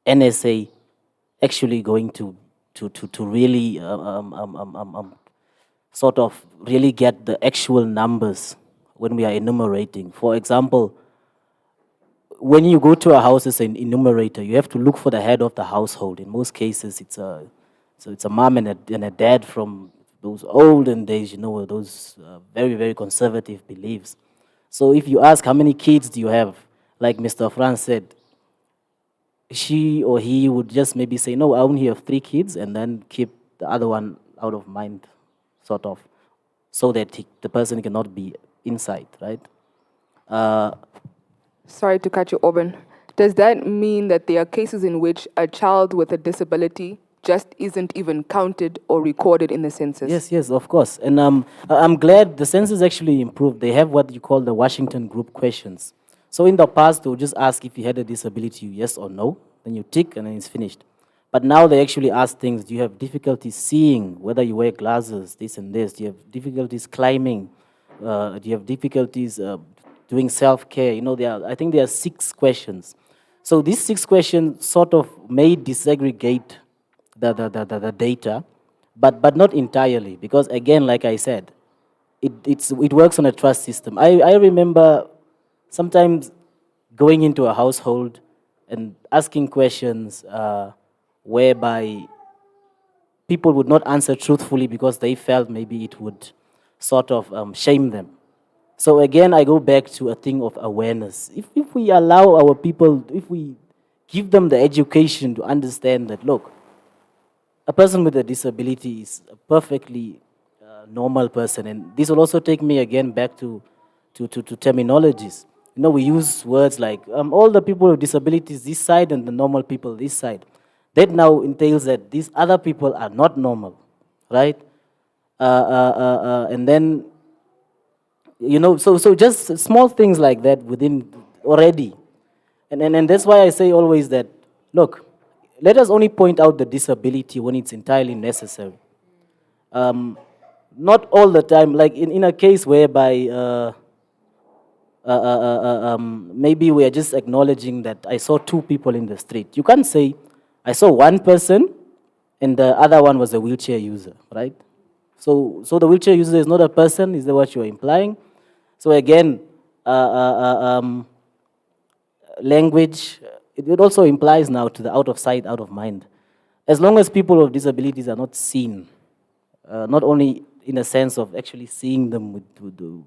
NSA actually going to really sort of really get the actual numbers when we are enumerating? For example, when you go to a house as an enumerator, you have to look for the head of the household. In most cases, it's So it's a mom and a dad from those olden days, those very, very conservative beliefs. So if you ask how many kids do you have, like Mr. Franz said, she or he would just maybe say, no, I only have 3 kids, and then keep the other one out of mind, sort of, so that the person cannot be inside, right? Sorry to cut you, Auburn. Does that mean that there are cases in which a child with a disability just isn't even counted or recorded in the census? Yes, yes, of course. And I'm glad the census actually improved. They have what you call the Washington group questions. So in the past, they would just ask if you had a disability, yes or no. Then you tick, and then it's finished. But now they actually ask things. Do you have difficulty seeing, whether you wear glasses, this and this? Do you have difficulties climbing? Do you have difficulties doing self-care? I think there are 6 questions. So these 6 questions sort of may disaggregate the data, but not entirely, because again, like I said, it works on a trust system. I remember sometimes going into a household and asking questions whereby people would not answer truthfully because they felt maybe it would sort of shame them. So again, I go back to a thing of awareness. If we allow our people, if we give them the education to understand that, look, a person with a disability is a perfectly normal person. And this will also take me again back to terminologies. We use words like all the people with disabilities this side and the normal people this side. That now entails that these other people are not normal, right? And then, so just small things like that within already. And that's why I say always that, look, let us only point out the disability when it's entirely necessary. Not all the time, like in a case whereby maybe we are just acknowledging that I saw 2 people in the street. You can't say, I saw one person and the other one was a wheelchair user, right? So the wheelchair user is not a person, is that what you're implying? So again, language, it also implies now to the out of sight, out of mind. As long as people with disabilities are not seen, not only in a sense of actually seeing them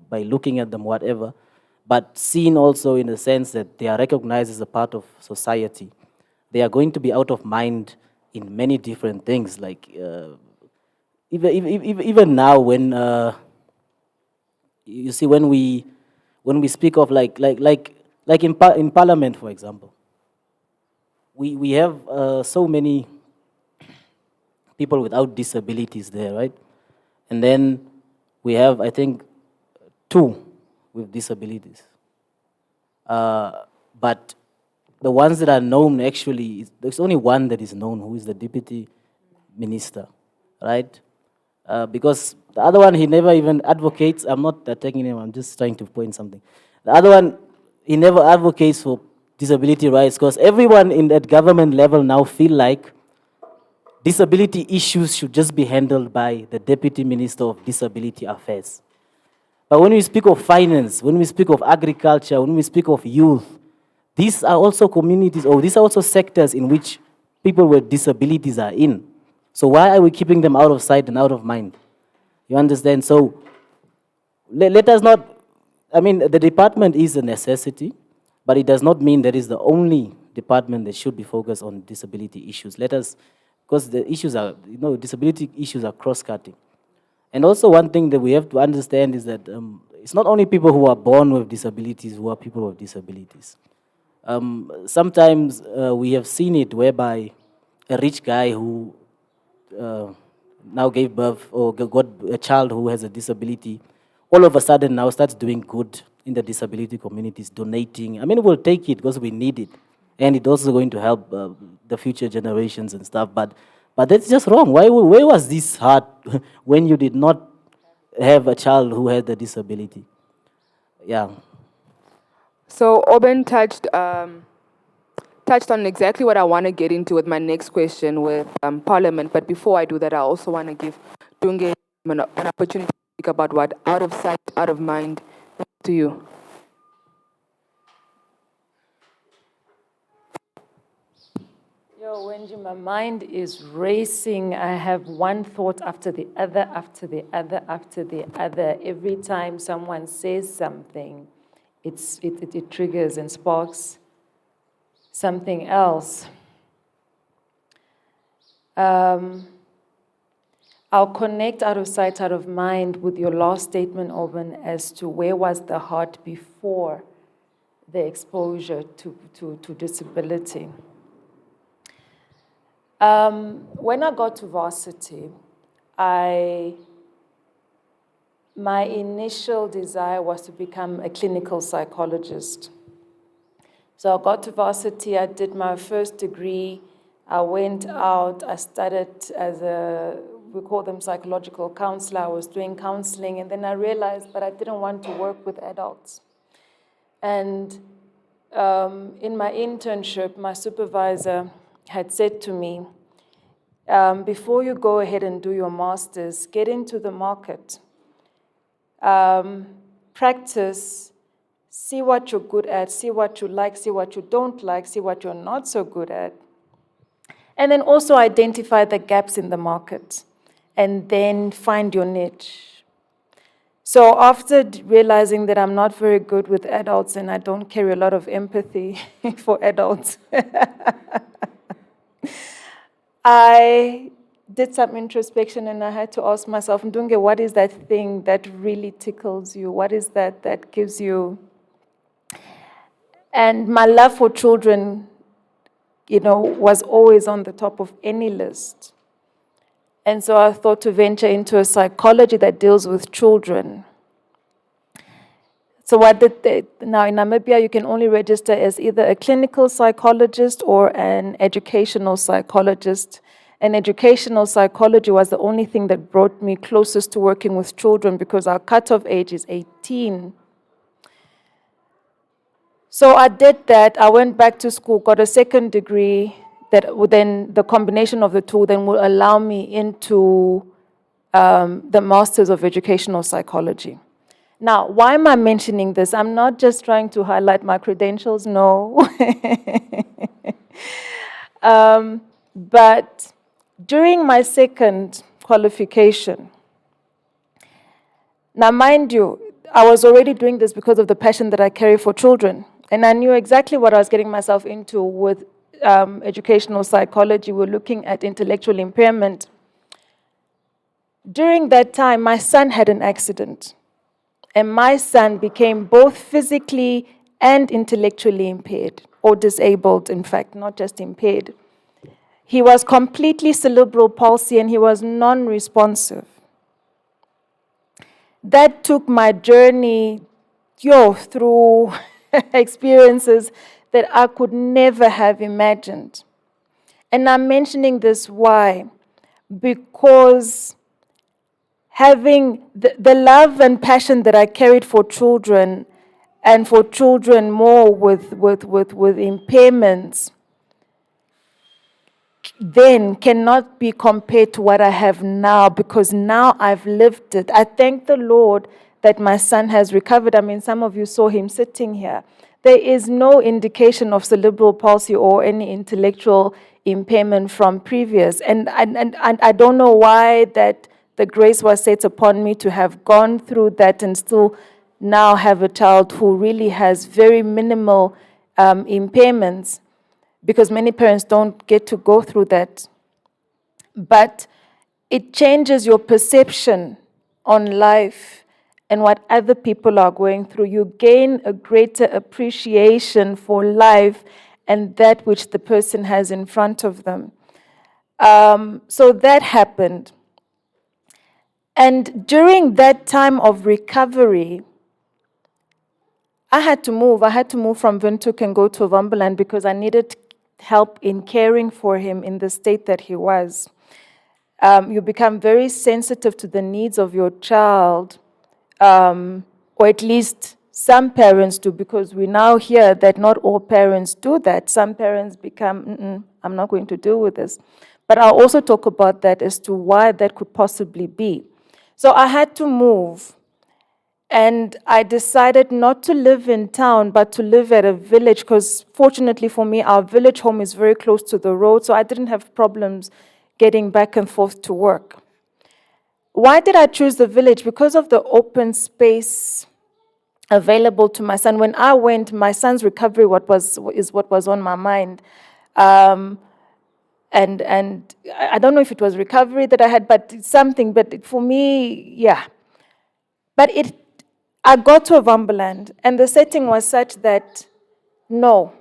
by looking at them, whatever, but seen also in the sense that they are recognized as a part of society, they are going to be out of mind in many different things. Like even now, when you see when we speak of like in Parliament, for example, we have so many people without disabilities there, right? And then we have, I think, 2 with disabilities. But the ones that are known, actually, there's only one that is known, who is the deputy minister, right? Because the other one, he never even advocates. I'm not attacking him, I'm just trying to point something. The other one, he never advocates for disability rights, because everyone in that government level now feel like disability issues should just be handled by the Deputy Minister of Disability Affairs. But when we speak of finance, when we speak of agriculture, when we speak of youth, these are also communities, or these are also sectors in which people with disabilities are in. So why are we keeping them out of sight and out of mind? You understand? So let us not, the department is a necessity, but it does not mean that it's the only department that should be focused on disability issues. Because the issues are, disability issues are cross-cutting. And also one thing that we have to understand is that it's not only people who are born with disabilities who are people with disabilities. Sometimes we have seen it whereby a rich guy who now gave birth or got a child who has a disability, all of a sudden now starts doing good in the disability communities, donating. We'll take it because we need it. And it's also going to help the future generations and stuff. But that's just wrong. Where was this heart when you did not have a child who had a disability? Yeah. So Auburn touched on exactly what I want to get into with my next question with Parliament. But before I do that, I also want to give Dunge an opportunity to speak about what out of sight, out of mind to you. Yo, Yo, Wendy, my mind is racing. I have one thought after the other, after the other, after the other. Every time someone says something, it triggers and sparks something else. I'll connect out of sight, out of mind with your last statement, Oban, as to where was the heart before the exposure to disability. When I got to varsity, my initial desire was to become a clinical psychologist. So I got to varsity, I did my first degree, I went out, I started as we call them psychological counselor. I was doing counseling, and then I realized that I didn't want to work with adults. And in my internship, my supervisor had said to me, before you go ahead and do your master's, get into the market, practice, see what you're good at, see what you like, see what you don't like, see what you're not so good at, and then also identify the gaps in the market, and then find your niche. So after realizing that I'm not very good with adults and I don't carry a lot of empathy for adults, I did some introspection and I had to ask myself, Ndunge, what is that thing that really tickles you? What is that gives you? And my love for children, was always on the top of any list. And so I thought to venture into a psychology that deals with children. So what did they, now in Namibia, you can only register as either a clinical psychologist or an educational psychologist. And educational psychology was the only thing that brought me closest to working with children because our cutoff age is 18. So I did that. I went back to school, got a second degree, that then the combination of the two then will allow me into the Masters of Educational Psychology. Now, why am I mentioning this? I'm not just trying to highlight my credentials, no. But during my second qualification, now mind you, I was already doing this because of the passion that I carry for children. And I knew exactly what I was getting myself into with educational psychology. We're looking at intellectual impairment. During that time, my son had an accident. And my son became both physically and intellectually impaired, or disabled, in fact, not just impaired. He was completely cerebral palsy and he was non-responsive. That took my journey through experiences that I could never have imagined. And I'm mentioning this why? Because having the love and passion that I carried for children, and for children more with impairments, then cannot be compared to what I have now, because now I've lived it. I thank the Lord that my son has recovered. I mean, some of you saw him sitting here. There is no indication of cerebral palsy or any intellectual impairment from previous. And I don't know why that the grace was set upon me to have gone through that and still now have a child who really has very minimal impairments, because many parents don't get to go through that. But it changes your perception on life and what other people are going through. You gain a greater appreciation for life and that which the person has in front of them. So that happened. And during that time of recovery, I had to move. I had to move from Windhoek and go to Wambeland because I needed help in caring for him in the state that he was. You become very sensitive to the needs of your child, or at least some parents do, because we now hear that not all parents do that. Some parents become, I'm not going to deal with this. But I'll also talk about that as to why that could possibly be. So I had to move. And I decided not to live in town, but to live at a village, because fortunately for me, our village home is very close to the road, so I didn't have problems getting back and forth to work. Why did I choose the village? Because of the open space available to my son. When I went, my son's recovery is what was on my mind. And I don't know if it was recovery that I had, but it's something, but for me, yeah. But I got to Avambaland, and the setting was such that, no,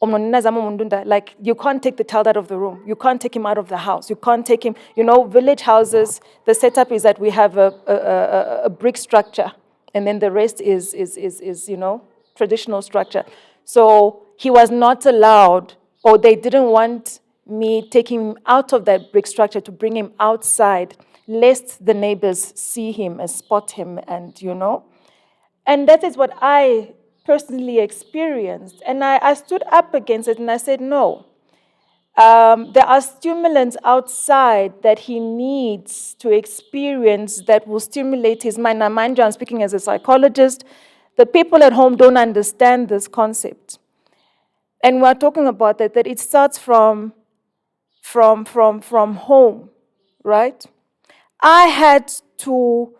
like, you can't take the child out of the room. You can't take him out of the house. You can't take him, village houses, the setup is that we have a brick structure, and then the rest is traditional structure. So he was not allowed, or they didn't want me taking him out of that brick structure to bring him outside, lest the neighbors see him and spot him, and And that is what I personally experienced. And I stood up against it and I said, no. There are stimulants outside that he needs to experience that will stimulate his mind. Now, mind you, I'm speaking as a psychologist. The people at home don't understand this concept. And we're talking about that it starts from home, right? I had to,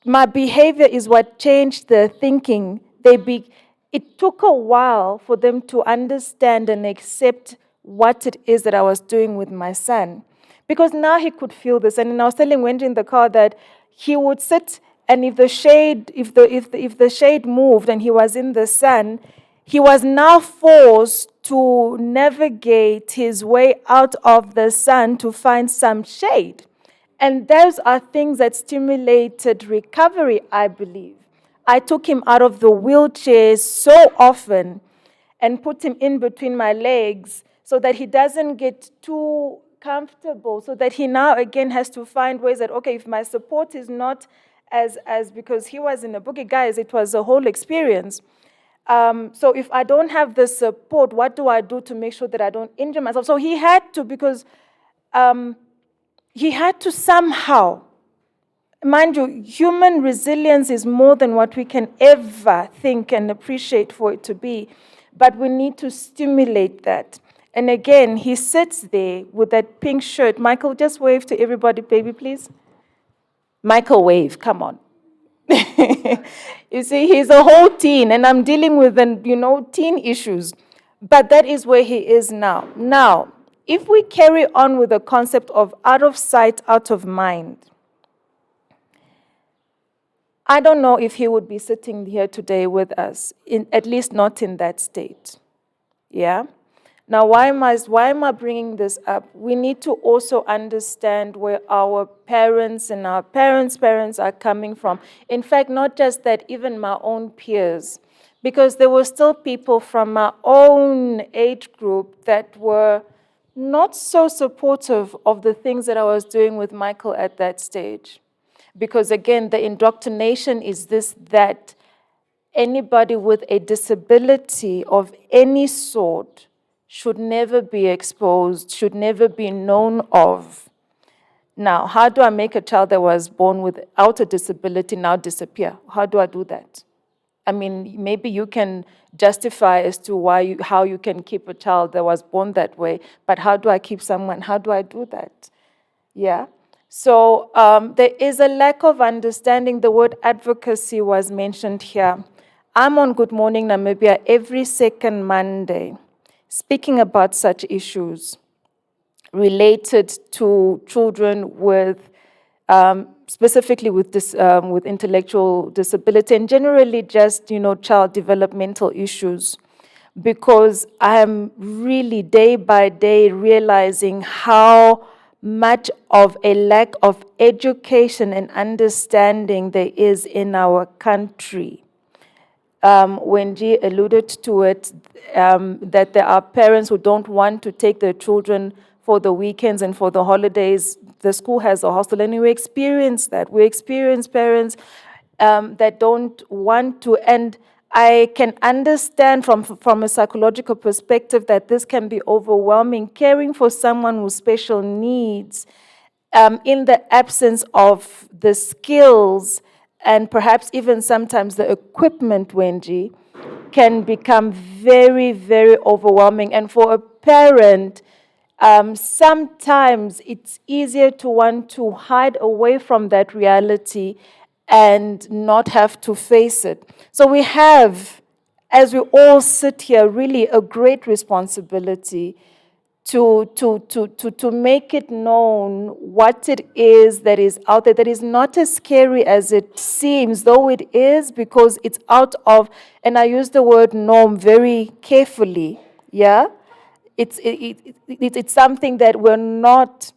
my behavior is what changed the thinking. It took a while for them to understand and accept what it is that I was doing with my son. Because now he could feel this. And I was telling Wendy in the car that he would sit, and if the shade moved and he was in the sun, he was now forced to navigate his way out of the sun to find some shade. And those are things that stimulated recovery, I believe. I took him out of the wheelchair so often and put him in between my legs so that he doesn't get too comfortable, so that he now again has to find ways that, okay, if my support is not as because he was in a boogie, guys, it was a whole experience. So if I don't have the support, what do I do to make sure that I don't injure myself? So he had to, because he had to somehow, mind you, human resilience is more than what we can ever think and appreciate for it to be, but we need to stimulate that. And again, he sits there with that pink shirt. Michael, just wave to everybody, baby, please. Michael, wave, come on. You see, he's a whole teen, and I'm dealing with, teen issues. But that is where he is now. Now, if we carry on with the concept of out of sight, out of mind, I don't know if he would be sitting here today with us, at least not in that state. Yeah? Now, why am I bringing this up? We need to also understand where our parents and our parents' parents are coming from. In fact, not just that, even my own peers. Because there were still people from my own age group that were not so supportive of the things that I was doing with Michael at that stage. Because again, the indoctrination is that anybody with a disability of any sort should never be exposed, should never be known of. Now, how do I make a child that was born without a disability now disappear? How do I do that? I mean, maybe you can justify as to how you can keep a child that was born that way, but how do I keep someone? How do I do that? Yeah. So there is a lack of understanding. The word advocacy was mentioned here. I'm on Good Morning Namibia every second Monday, speaking about such issues related to children with, specifically with intellectual disability, and generally just, child developmental issues, because I'm really day by day realizing how much of a lack of education and understanding there is in our country. Wendy alluded to it, that there are parents who don't want to take their children for the weekends and for the holidays. The school has a hostel, and we experience that. We experience parents that don't want to, and I can understand from a psychological perspective that this can be overwhelming, caring for someone with special needs in the absence of the skills and perhaps even sometimes the equipment, Wenji, can become very, very overwhelming. And for a parent, sometimes it's easier to want to hide away from that reality and not have to face it. So we have, as we all sit here, really a great responsibility to make it known what it is that is out there, that is not as scary as it seems, though it is, because it's out of, and I use the word norm very carefully, yeah? It's something that we're not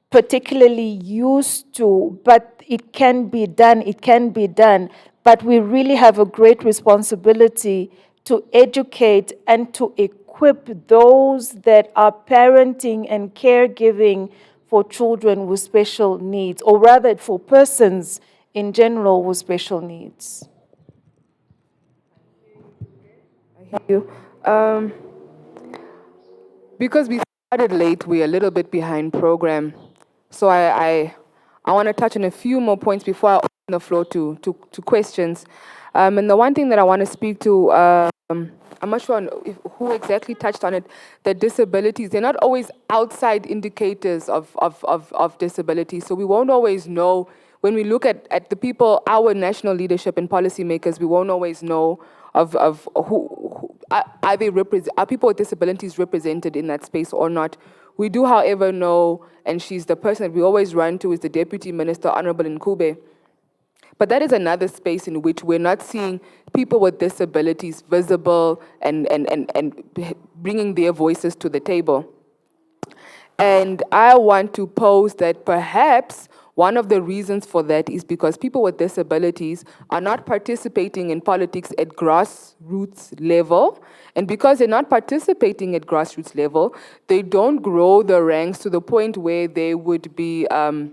particularly used to, but it can be done, it can be done. But we really have a great responsibility to educate and to equip those that are parenting and caregiving for children with special needs, or rather for persons in general with special needs. You. Because we started late, we're a little bit behind program. So I want to touch on a few more points before I open the floor to questions. And the one thing that I want to speak to, I'm not sure who exactly touched on it, that disabilities, they're not always outside indicators of disability. So we won't always know, when we look at the people, our national leadership and policymakers, we won't always know of who are people with disabilities represented in that space or not. We do, however, know, and she's the person that we always run to, is the Deputy Minister, Honorable Nkube. But that is another space in which we're not seeing people with disabilities visible and bringing their voices to the table. And I want to pose that perhaps one of the reasons for that is because people with disabilities are not participating in politics at grassroots level. And because they're not participating at grassroots level, they don't grow the ranks to the point where they would be on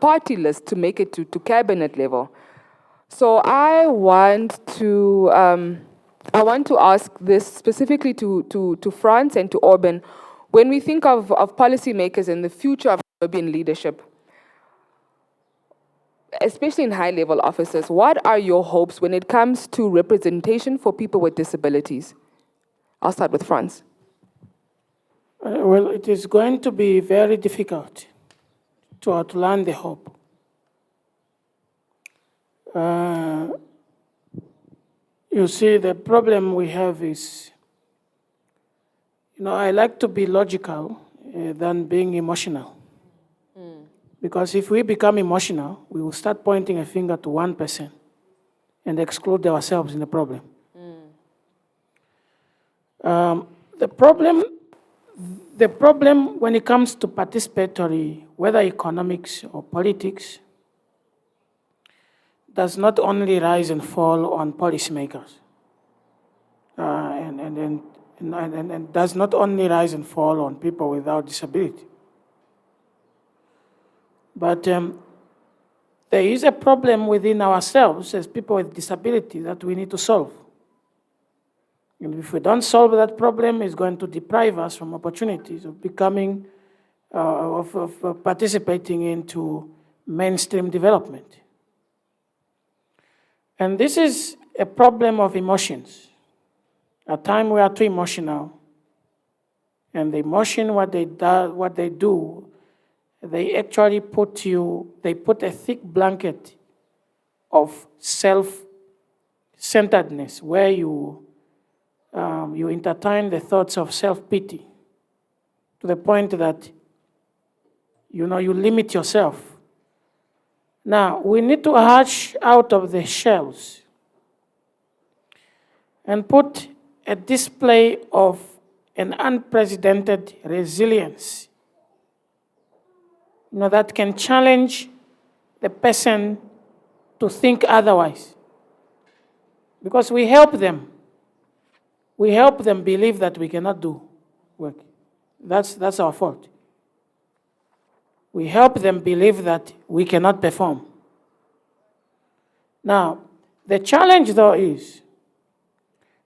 party lists to make it to cabinet level. So I want to ask this specifically to France and to Orban. When we think of policymakers and the future of European leadership, especially in high-level offices, what are your hopes when it comes to representation for people with disabilities? I'll start with France. Well, it is going to be very difficult to outline the hope. You see, the problem we have is, I like to be logical than being emotional. Because if we become emotional, we will start pointing a finger to one person and exclude ourselves in the problem. The problem when it comes to participatory, whether economics or politics, does not only rise and fall on policymakers, and does not only rise and fall on people without disability. But there is a problem within ourselves as people with disability that we need to solve. And if we don't solve that problem, it's going to deprive us from opportunities of becoming, of participating into mainstream development. And this is a problem of emotions. At times we are too emotional, and the emotion, what they do, they actually put a thick blanket of self-centeredness where you entertain the thoughts of self-pity to the point that, you limit yourself. Now, we need to hatch out of the shells and put a display of an unprecedented resilience, that can challenge the person to think otherwise. Because we help them. We help them believe that we cannot do work. That's our fault. We help them believe that we cannot perform. Now, the challenge though is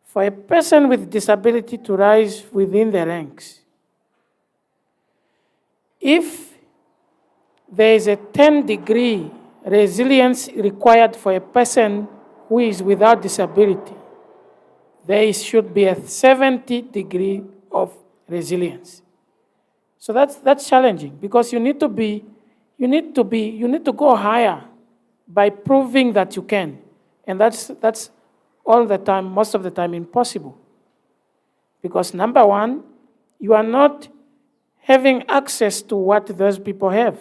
for a person with disability to rise within the ranks. If there is a 10-degree resilience required for a person who is without disability. There should be a 70-degree of resilience. So that's challenging because you need to go higher by proving that you can. And that's all the time, most of the time, impossible. Because number one, you are not having access to what those people have,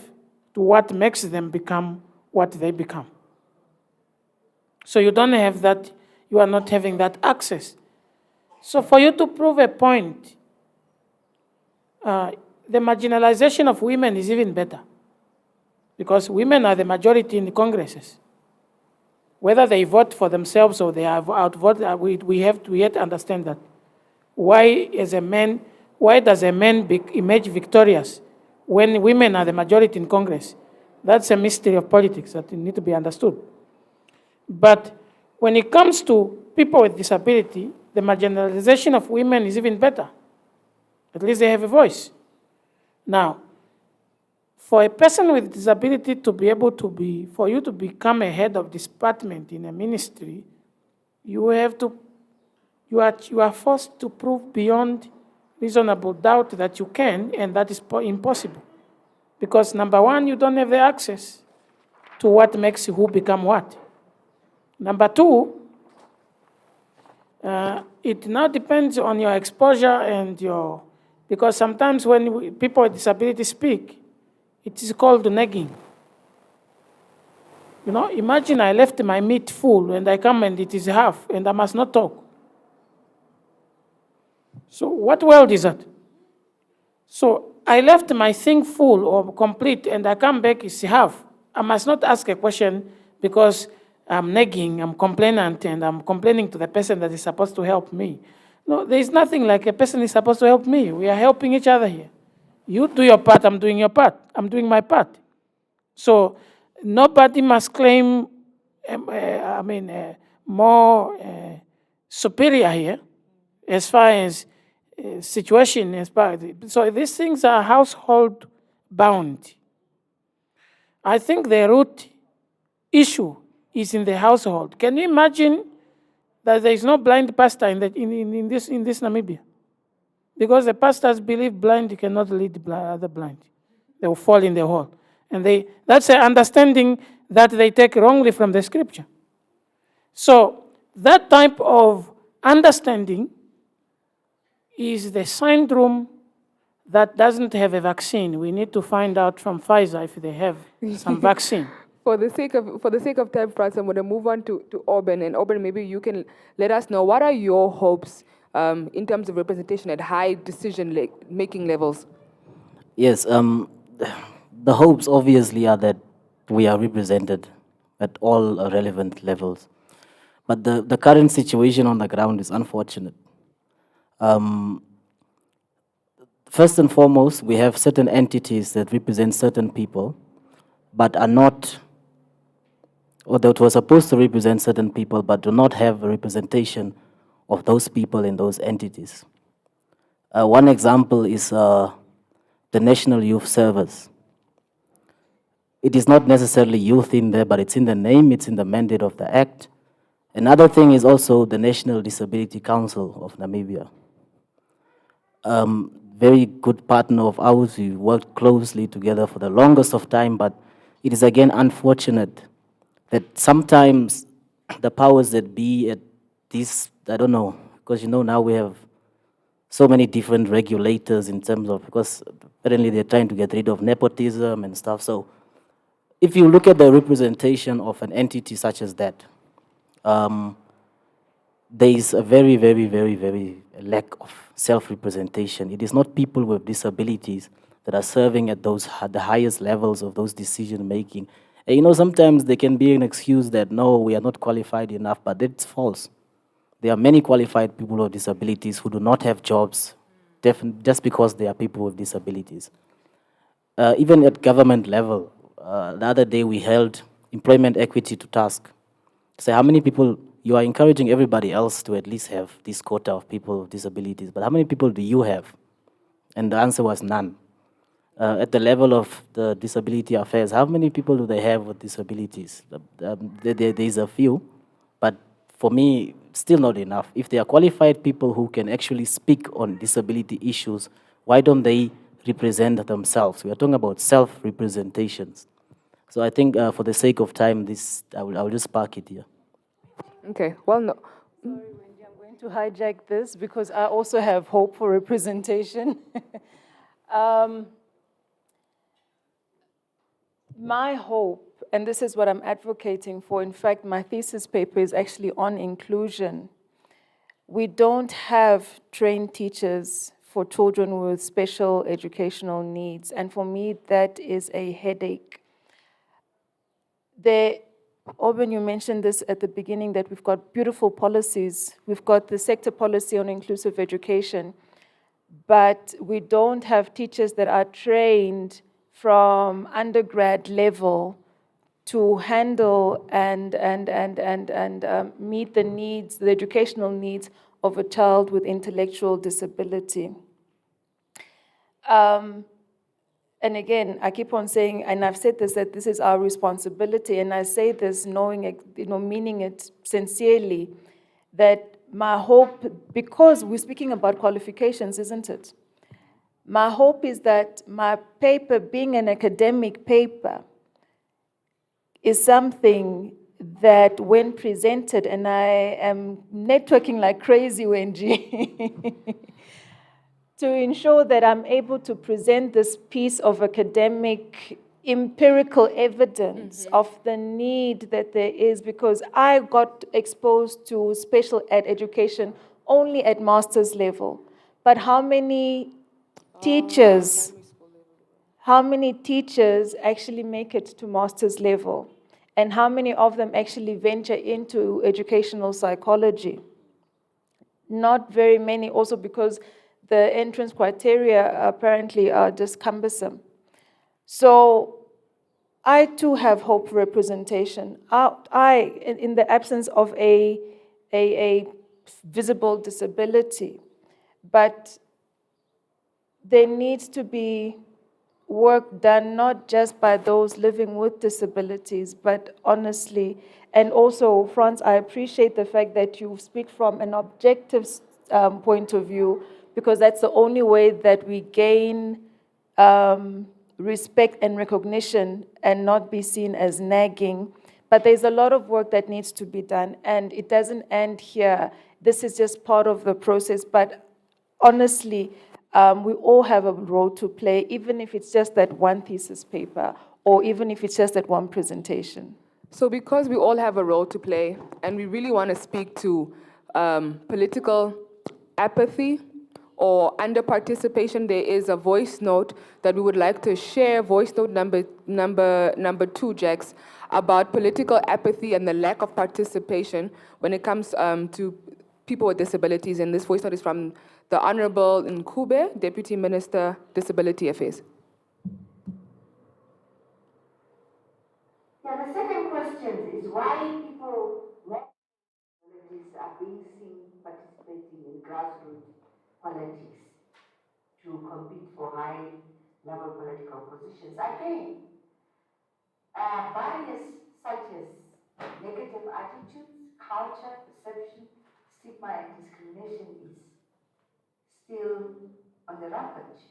to what makes them become what they become. So you don't have that, you are not having that access. So for you to prove a point, the marginalization of women is even better because women are the majority in the congresses. Whether they vote for themselves or they are outvoted, we have to yet understand that. Why does a man emerge victorious when women are the majority in Congress? That's a mystery of politics that need to be understood. But when it comes to people with disability, the marginalization of women is even better. At least they have a voice. Now, for a person with disability to be able to for you to become a head of department in a ministry, you are forced to prove beyond reasonable doubt that you can, and that is impossible. Because number one, you don't have the access to what makes who become what. Number two, it now depends on your exposure and because sometimes when people with disability speak, it is called nagging. Imagine I left my meat full and I come and it is half and I must not talk. So what world is that? So I left my thing full or complete and I come back, it's half. I must not ask a question because I'm nagging, I'm complainant, and I'm complaining to the person that is supposed to help me. No, there is nothing like a person is supposed to help me. We are helping each other here. You do your part, I'm doing your part. I'm doing my part. So nobody must claim, more superior here as far as situation. So these things are household bound. I think the root issue is in the household. Can you imagine that there is no blind pastor in this Namibia? Because the pastors believe blind cannot lead other blind. They will fall in the hole. And that's an understanding that they take wrongly from the scripture. So that type of understanding is the syndrome that doesn't have a vaccine. We need to find out from Pfizer if they have some vaccine. For the sake of time, Franz, I'm going to move on to Auburn. And Auburn, maybe you can let us know, what are your hopes in terms of representation at high decision-making levels? Yes, the hopes obviously are that we are represented at all relevant levels. But the current situation on the ground is unfortunate. First and foremost, we have certain entities that represent certain people, but are not, or that were supposed to represent certain people, but do not have a representation of those people in those entities. One example is the National Youth Service. It is not necessarily youth in there, but it's in the name, it's in the mandate of the Act. Another thing is also the National Disability Council of Namibia. Very good partner of ours. We worked closely together for the longest of time, but it is again unfortunate that sometimes the powers that be at this, I don't know, because now we have so many different regulators in terms of, because apparently they're trying to get rid of nepotism and stuff. So if you look at the representation of an entity such as that, there is a very, very, very, very lack of self-representation. It is not people with disabilities that are serving at the highest levels of those decision-making. And sometimes there can be an excuse that, no, we are not qualified enough, but that's false. There are many qualified people with disabilities who do not have jobs just because they are people with disabilities. Even at government level, the other day we held employment equity to task. Say, how many people, you are encouraging everybody else to at least have this quota of people with disabilities, but how many people do you have? And the answer was none. at the level of the disability affairs, how many people do they have with disabilities? There's a few, but for me, still not enough. If they are qualified people who can actually speak on disability issues, why don't they represent themselves? We are talking about self-representations. So I think for the sake of time, I will just park it here. Okay, well, no. Sorry, Wendy, I'm going to hijack this because I also have hope for representation. My hope, and this is what I'm advocating for, in fact, my thesis paper is actually on inclusion. We don't have trained teachers for children with special educational needs, and for me, that is a headache. Auburn, you mentioned this at the beginning, that we've got beautiful policies. We've got the sector policy on inclusive education, but we don't have teachers that are trained from undergrad level to handle and meet the needs, the educational needs of a child with intellectual disability. And again, I keep on saying, and I've said this, that this is our responsibility, and I say this knowing it, meaning it sincerely, that my hope, because we're speaking about qualifications, isn't it? My hope is that my paper, being an academic paper, is something that when presented, and I am networking like crazy, Wendy, to ensure that I'm able to present this piece of academic empirical evidence of the need that there is, because I got exposed to special ed education only at master's level. But how many teachers actually make it to master's level? And how many of them actually venture into educational psychology? Not very many, also because the entrance criteria apparently are just cumbersome. So I too have hope for representation. In the absence of a visible disability, but there needs to be work done not just by those living with disabilities, but honestly, and also, Franz, I appreciate the fact that you speak from an objective point of view, because that's the only way that we gain respect and recognition and not be seen as nagging. But there's a lot of work that needs to be done, and it doesn't end here. This is just part of the process, but honestly, we all have a role to play, even if it's just that one thesis paper, or even if it's just that one presentation. So because we all have a role to play, and we really want to speak to political apathy or under participation, there is a voice note that we would like to share, voice note number 2, Jax, about political apathy and the lack of participation when it comes to people with disabilities. And this voice note is from the Honorable Nkube, Deputy Minister, Disability Affairs. Yeah, the second question is why people with disabilities are being seen participating in grassroots politics to compete for high-level political positions. Again, barriers such as negative attitudes, culture, perception, stigma, and discrimination is still on the rampage.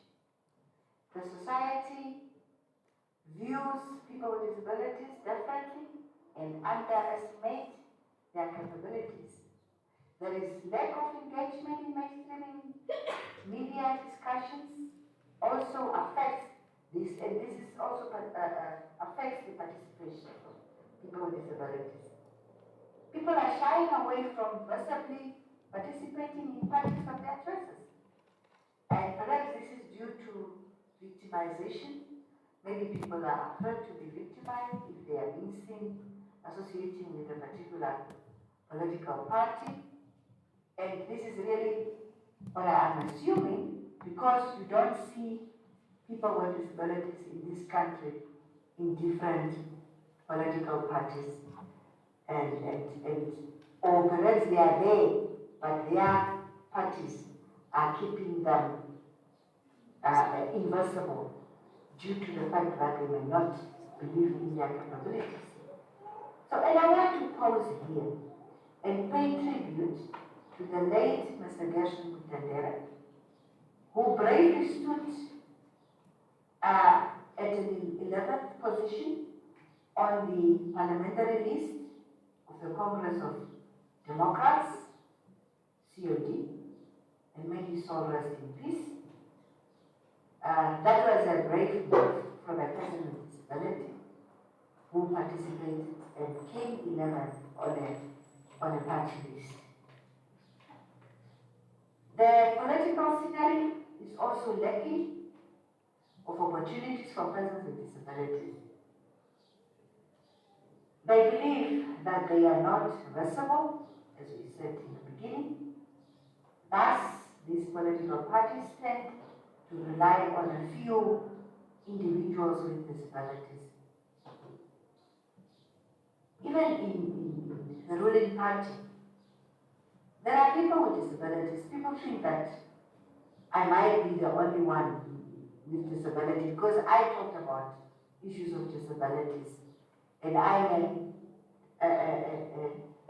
The society views people with disabilities differently and underestimate their capabilities. There is lack of engagement in mainstreaming media discussions, also affects this, and this is also affects the participation of people with disabilities. People are shying away from visibly participating in politics of their choices. And perhaps this is due to victimization. Maybe people are afraid to be victimized if they are being seen associating with a particular political party. And this is really what I am assuming, because you don't see people with disabilities in this country in different political parties. Or perhaps they are there, but their parties are keeping them invisible. due to the fact that they may not believe in their capabilities. So, and I want to pause here and pay tribute to the late Mr. Gershon Mutendere, who bravely stood at the 11th position on the parliamentary list of the Congress of Democrats, COD, and may his soul rest in peace. That was a brave move from a person with disability who participated and came 11th on a party list. The political scenario is also lacking of opportunities for persons with disabilities. They believe that they are not versatile, as we said in the beginning. Thus, these political parties tend to rely on a few individuals with disabilities. Even in the ruling party, there are people with disabilities. People think that I might be the only one with disability because I talked about issues of disabilities and I am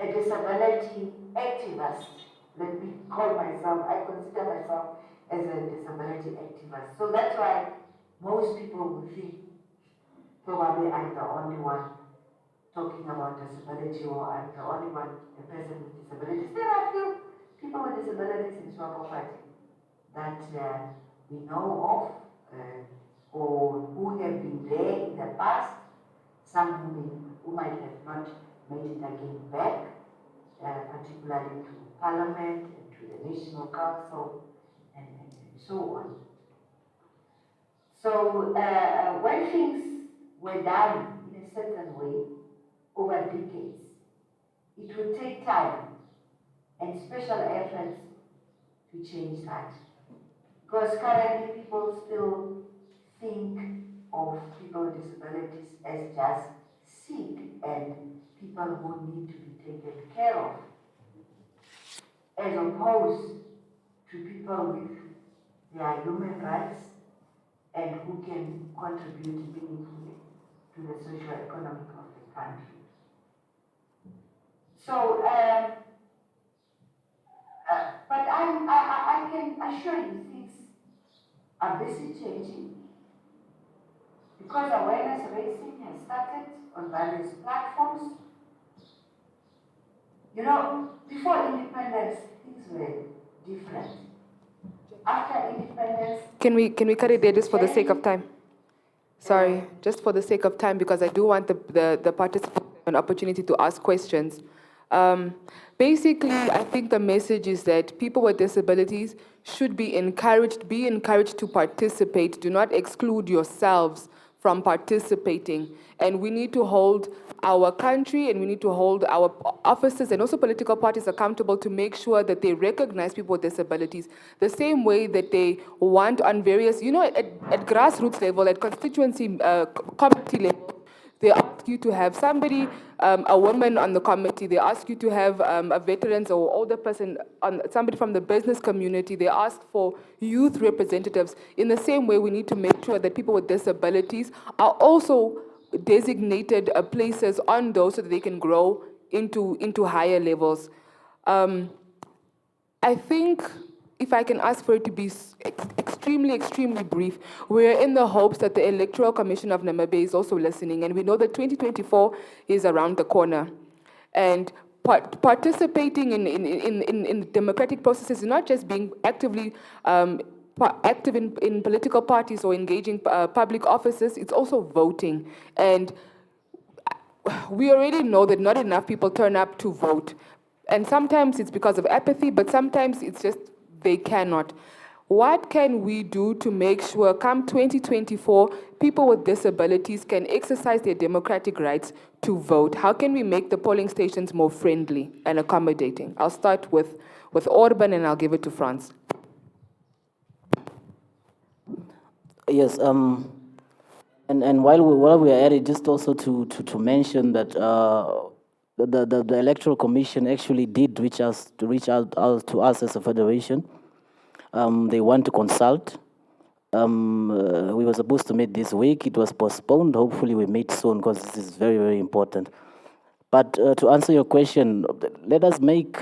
a disability activist. Let me call myself, I consider myself as a disability activist. So that's why most people will think probably I'm the only one talking about disability or I'm the only one, a person with disabilities. There are few people with disabilities in Swapo Party that we know of or who have been there in the past, some who might have not made it again back, particularly to Parliament and to the National Council and so on. So when things were done in a certain way over decades, it would take time and special efforts to change that. Because currently people still think of people with disabilities as just sick and people who need to be taken care of, as opposed to people with their human rights and who can contribute meaningfully to the social economic of the country. So, but I can assure you things are busy changing because awareness raising has started on various platforms. You know, before independence, things were different. After independence... Can we cut it there just for the sake of time? Sorry, just for the sake of time, because I do want the participants an opportunity to ask questions. Basically, I think the message is that people with disabilities should be encouraged to participate. Do not exclude yourselves from participating. And we need to hold our country and we need to hold our officers and also political parties accountable to make sure that they recognize people with disabilities the same way that they want on various, you know, at grassroots level, at constituency committee level, they ask you to have somebody, a woman on the committee. They ask you to have a veterans or older person, somebody from the business community. They ask for youth representatives. In the same way, we need to make sure that people with disabilities are also designated places on those so that they can grow into higher levels. I think if I can ask for it to be extremely brief, we're in the hopes that the Electoral Commission of Namibia is also listening, and we know that 2024 is around the corner. And participating in democratic processes is not just being actively active in political parties or engaging public offices, it's also voting. And we already know that not enough people turn up to vote. And sometimes it's because of apathy, but sometimes it's just they cannot. What can we do to make sure come 2024, people with disabilities can exercise their democratic rights to vote? How can we make the polling stations more friendly and accommodating? I'll start with Orban and I'll give it to Franz. Yes, and while we are at it, just also to mention that the Electoral Commission actually did reach out to us as a federation. They want to consult We were supposed to meet this week. It was postponed. Hopefully, we meet soon because this is very, very important. But to answer your question, let us make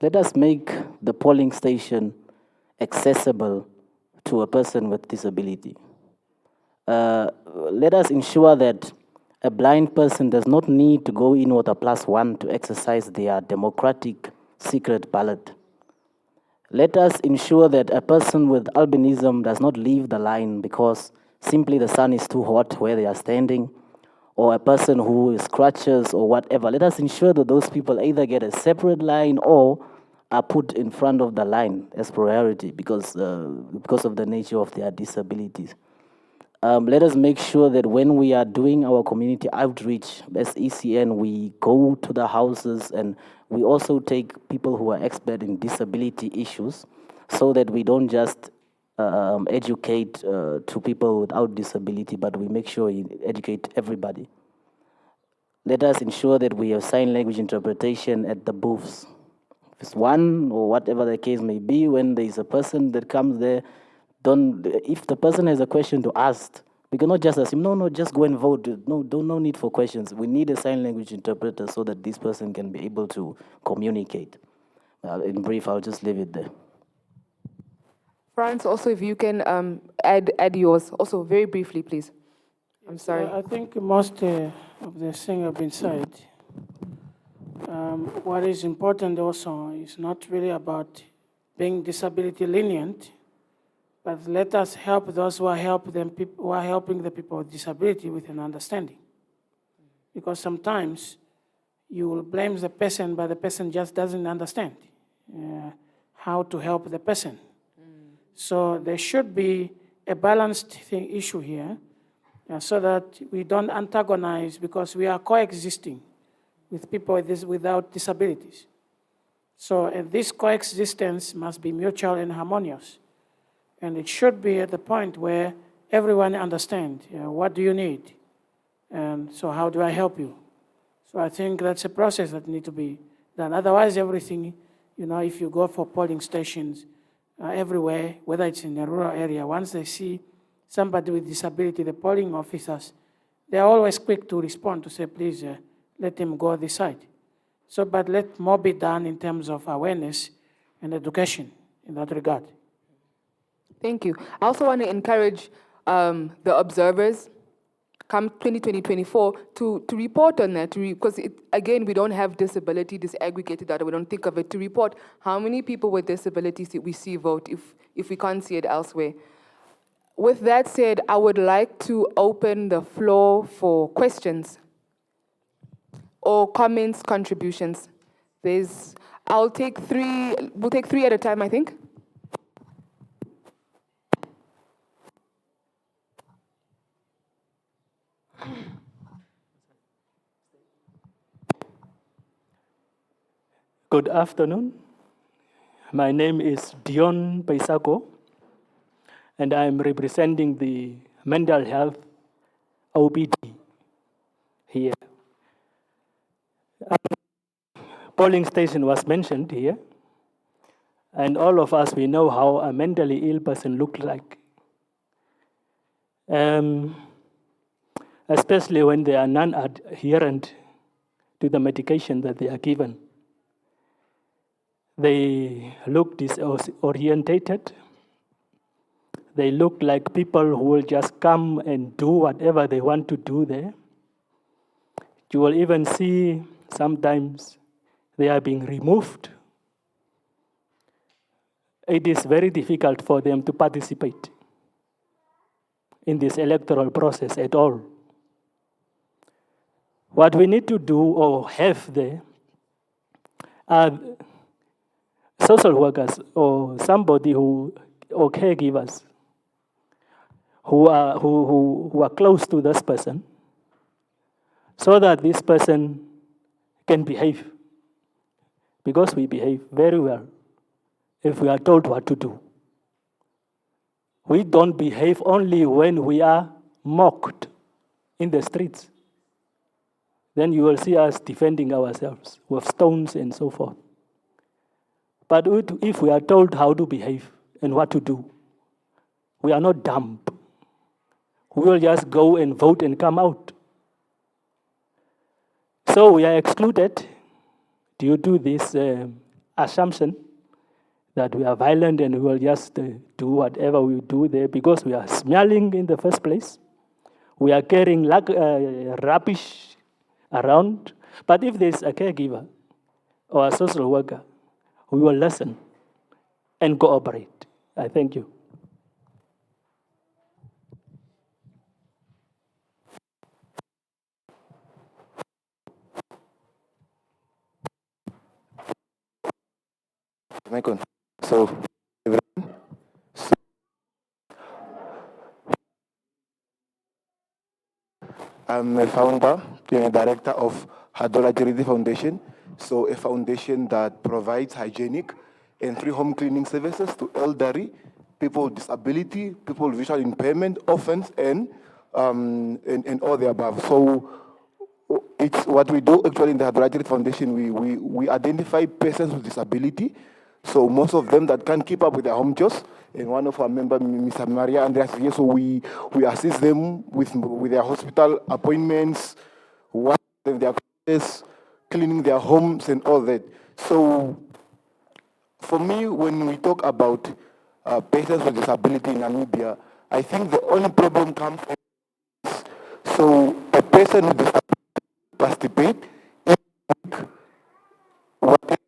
the polling station accessible to a person with disability. Let us ensure that a blind person does not need to go in with a +1 to exercise their democratic secret ballot. Let us ensure that a person with albinism does not leave the line because simply the sun is too hot where they are standing, or a person who is crutches or whatever. Let us ensure that those people either get a separate line or are put in front of the line as priority because of the nature of their disabilities. Let us make sure that when we are doing our community outreach as ECN, we go to the houses and we also take people who are expert in disability issues so that we don't just educate to people without disability, but we make sure we educate everybody. Let us ensure that we have sign language interpretation at the booths. If it's one or whatever the case may be, when there is a person that comes there, if the person has a question to ask, we cannot just assume, no, just go and vote. No need for questions. We need a sign language interpreter so that this person can be able to communicate. In brief, I'll just leave it there. Franz, also if you can add yours, also very briefly, please. I'm sorry. I think most of the things have been said. What is important also is not really about being disability lenient, but let us help those who are helping the people with disability with an understanding. Because sometimes you will blame the person, but the person just doesn't understand how to help the person. So there should be a balanced issue here so that we don't antagonize because we are coexisting with people without disabilities. So this coexistence must be mutual and harmonious. And it should be at the point where everyone understands, what do you need? And so how do I help you? So I think that's a process that needs to be done. Otherwise, everything, if you go for polling stations everywhere, whether it's in a rural area, once they see somebody with disability, the polling officers, they're always quick to respond to say, please let him go this side. So, but let more be done in terms of awareness and education in that regard. Thank you. I also want to encourage the observers come 2024 to report on that, because again, we don't have disability disaggregated data, we don't think of it, to report how many people with disabilities we see vote if we can't see it elsewhere. With that said, I would like to open the floor for questions or comments, contributions. We'll take three at a time, I think. Good afternoon. My name is Dion Paisako, and I'm representing the mental health OPD here. Polling station was mentioned here, and all of us, we know how a mentally ill person looks like. Especially when they are non-adherent to the medication that they are given. They look disorientated. They look like people who will just come and do whatever they want to do there. You will even see sometimes they are being removed. It is very difficult for them to participate in this electoral process at all. What we need to do or have there are social workers or somebody or caregivers who are close to this person so that this person can behave. Because we behave very well if we are told what to do. We don't behave only when we are mocked in the streets. Then you will see us defending ourselves with stones and so forth. But if we are told how to behave and what to do, We are not dumb. We will just go and vote and come out. So we are excluded due to this assumption that we are violent and we will just do whatever we do there because we are smelling in the first place. We are carrying rubbish around. But if there's a caregiver or a social worker, we will listen and cooperate. I thank you. Michael. So, I'm a founder and a director of Hadola Charity Foundation. So, a foundation that provides hygienic and free home cleaning services to elderly, people with disability, people with visual impairment, orphans, and all the above. So, it's what we do actually in the Hadola Charity Foundation. We identify persons with disability. So most of them that can't keep up with their home chores, and one of our members, Mr. Maria Andreas, here, so we assist them with their hospital appointments, washing their clothes, cleaning their homes, and all that. So for me, when we talk about persons with disability in Namibia, I think the only problem comes from so a person with disability participate in what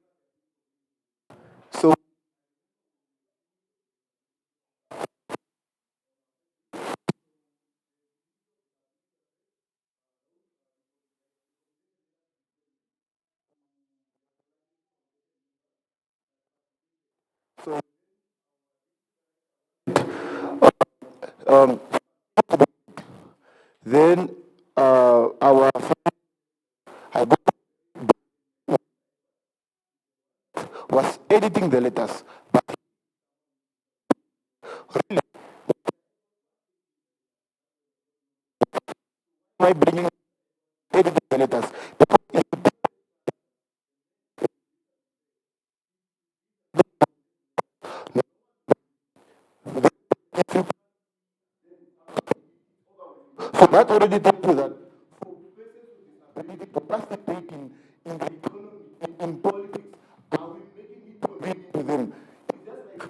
so so um, then our I was editing the letters, but really, why bringing editing the letters? So that already tells you that for persons with disability to participate in the economy, in politics, are we making it convenient to them? It's just like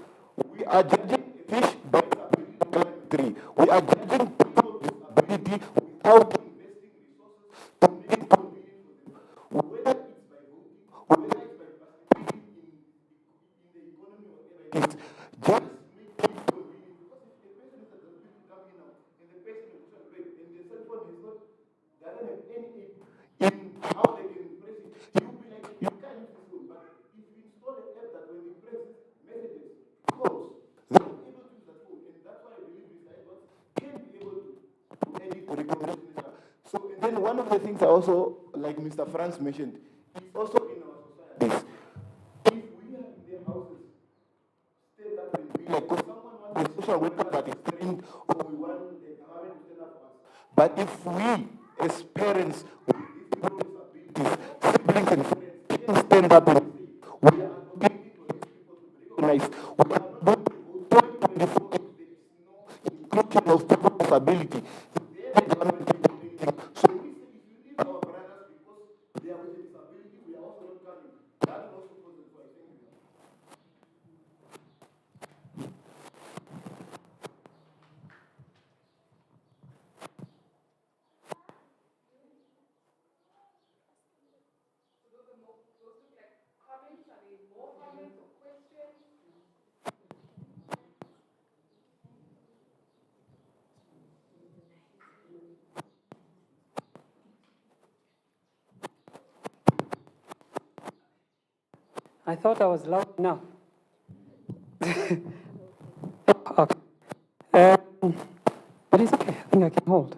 we are judging a fish by its ability to climb a tree. We are judging people with disability without investing resources to make it convenient for them. Whether it's by voting, whether it's by participating in the economy or whatever it is, just make it convenient. Because if a person with a disability come in now and the person is social rate and the cell phone is not doesn't have any aid in how they can press it, you'll be like, you can't use this phone. But if you install an app that when you press it, messages, calls, they're able to use that phone. And that's why I believe Mr. Edwards can be able to edit recommendations. So and then one of the things I also, like Mr. Franz mentioned, is also in our societies. If we are in their houses, stand up and be like, because someone wants a social worker that is trained, or we want the government to stand up for us. But if we, as parents, with these people with disabilities, siblings and friends, can stand up and say, we are advocating for these people to be recognized, we are not going to vote 2024 if there is no inclusion of people with disability. Then the government will do anything. So we say, if you leave our brothers because they are with a disability, we are also not coming. That will also cause the fight. Thank you. I thought I was loud enough. Okay. But it's okay. I think I can hold.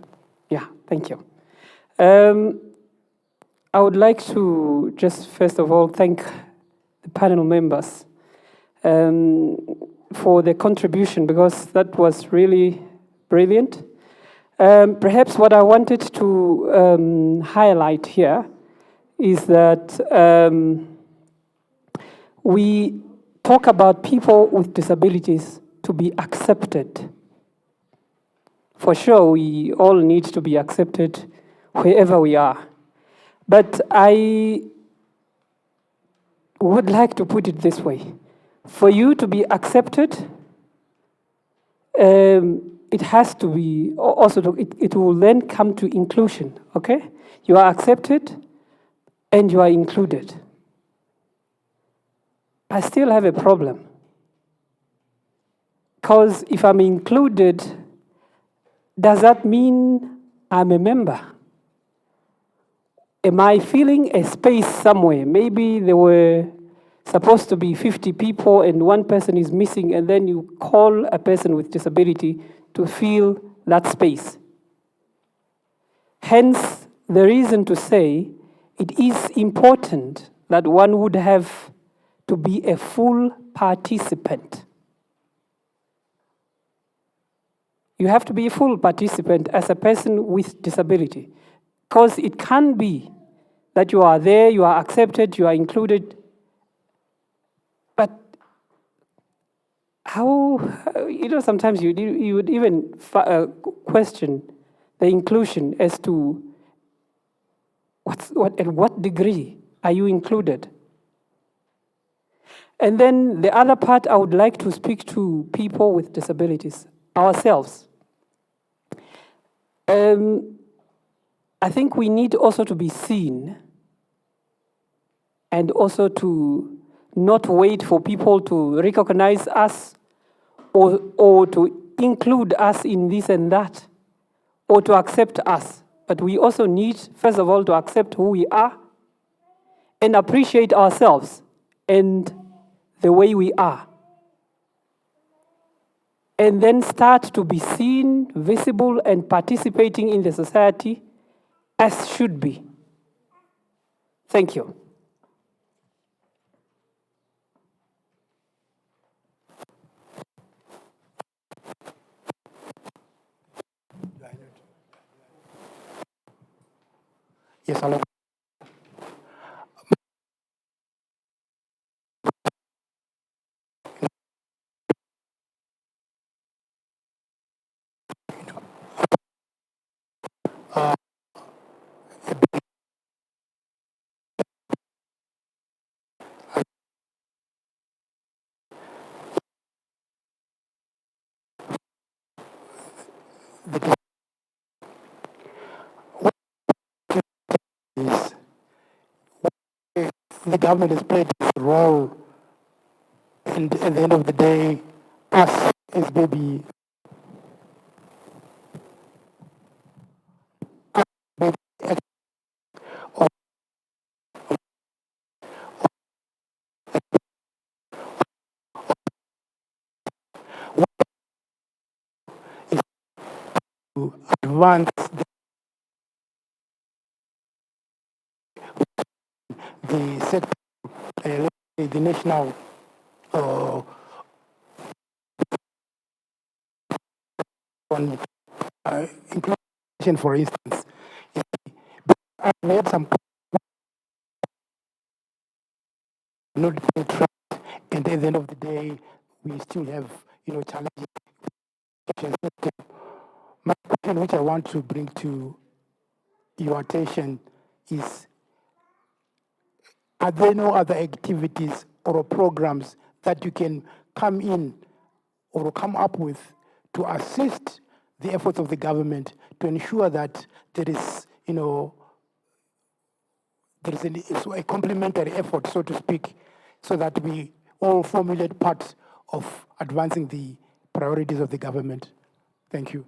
Yeah, thank you. I would like to just first of all thank the panel members for their contribution because that was really brilliant. Perhaps what I wanted to highlight here is that we talk about people with disabilities to be accepted For sure, we all need to be accepted wherever we are. But I would like to put it this way. For you to be accepted, it has to be also, it will then come to inclusion, okay? You are accepted and you are included. I still have a problem. Because if I'm included, does that mean I'm a member? Am I filling a space somewhere? Maybe there were supposed to be 50 people and one person is missing, and then you call a person with disability to fill that space. Hence, the reason to say it is important that one would have to be a full participant. You have to be a full participant as a person with disability, because it can be that you are there, you are accepted, you are included, but how, sometimes you would even question the inclusion as to at what degree are you included? And then the other part, I would like to speak to people with disabilities, ourselves. I think we need also to be seen and also to not wait for people to recognize us or to include us in this and that or to accept us. But we also need, first of all, to accept who we are and appreciate ourselves and the way we are. And then start to be seen, visible, and participating in the society as should be. Thank you. Yes, hello. Is the government has played its role, and at the end of the day, us as baby, baby or is to advance the sector, let's say the national on inclusion, for instance. We had some not being tracked, and at the end of the day, we still have challenges. My question, which I want to bring to your attention, is: are there no other activities or programs that you can come in or come up with to assist the efforts of the government to ensure that there is, a complementary effort, so to speak, so that we all formulate parts of advancing the priorities of the government? Thank you.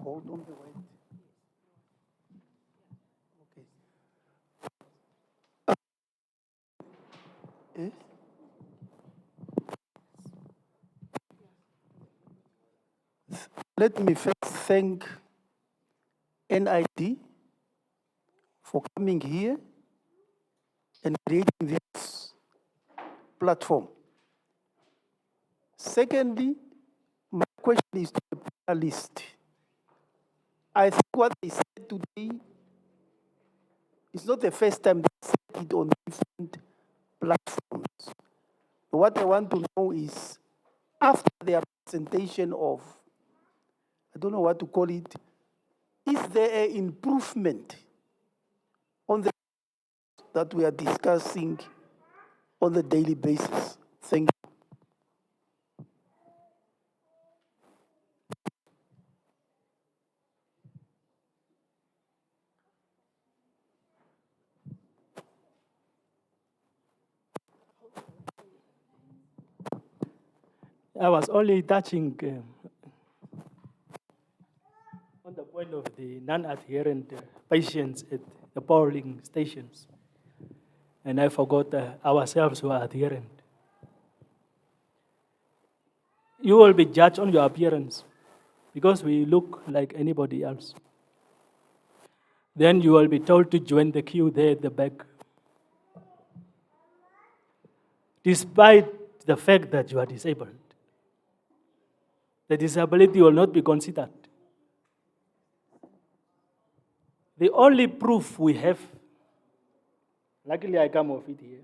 Hold on the white. Okay. Let me first thank NID for coming here and creating this platform. Secondly, my question is to the panelists. I think what they said today is not the first time they said it on different platforms. What I want to know is, after their presentation of, I don't know what to call it, is there an improvement on the that we are discussing on a daily basis? Thank you. I was only touching on the point of the non-adherent patients at the polling stations. And I forgot ourselves who are adherent. You will be judged on your appearance because we look like anybody else. Then you will be told to join the queue there at the back. Despite the fact that you are disabled, the disability will not be considered. The only proof we have, luckily I come off it here,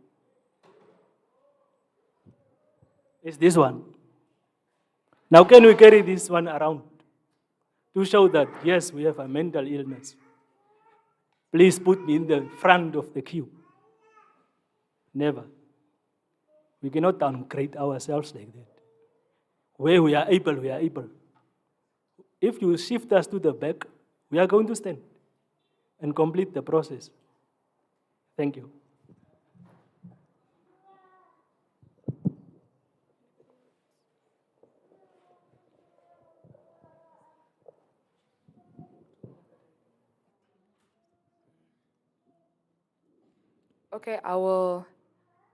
is this one. Now can we carry this one around to show that, yes, we have a mental illness? Please put me in the front of the queue. Never. We cannot downgrade ourselves like that. Where we are able, we are able. If you shift us to the back, we are going to stand and complete the process. Thank you. Okay, I will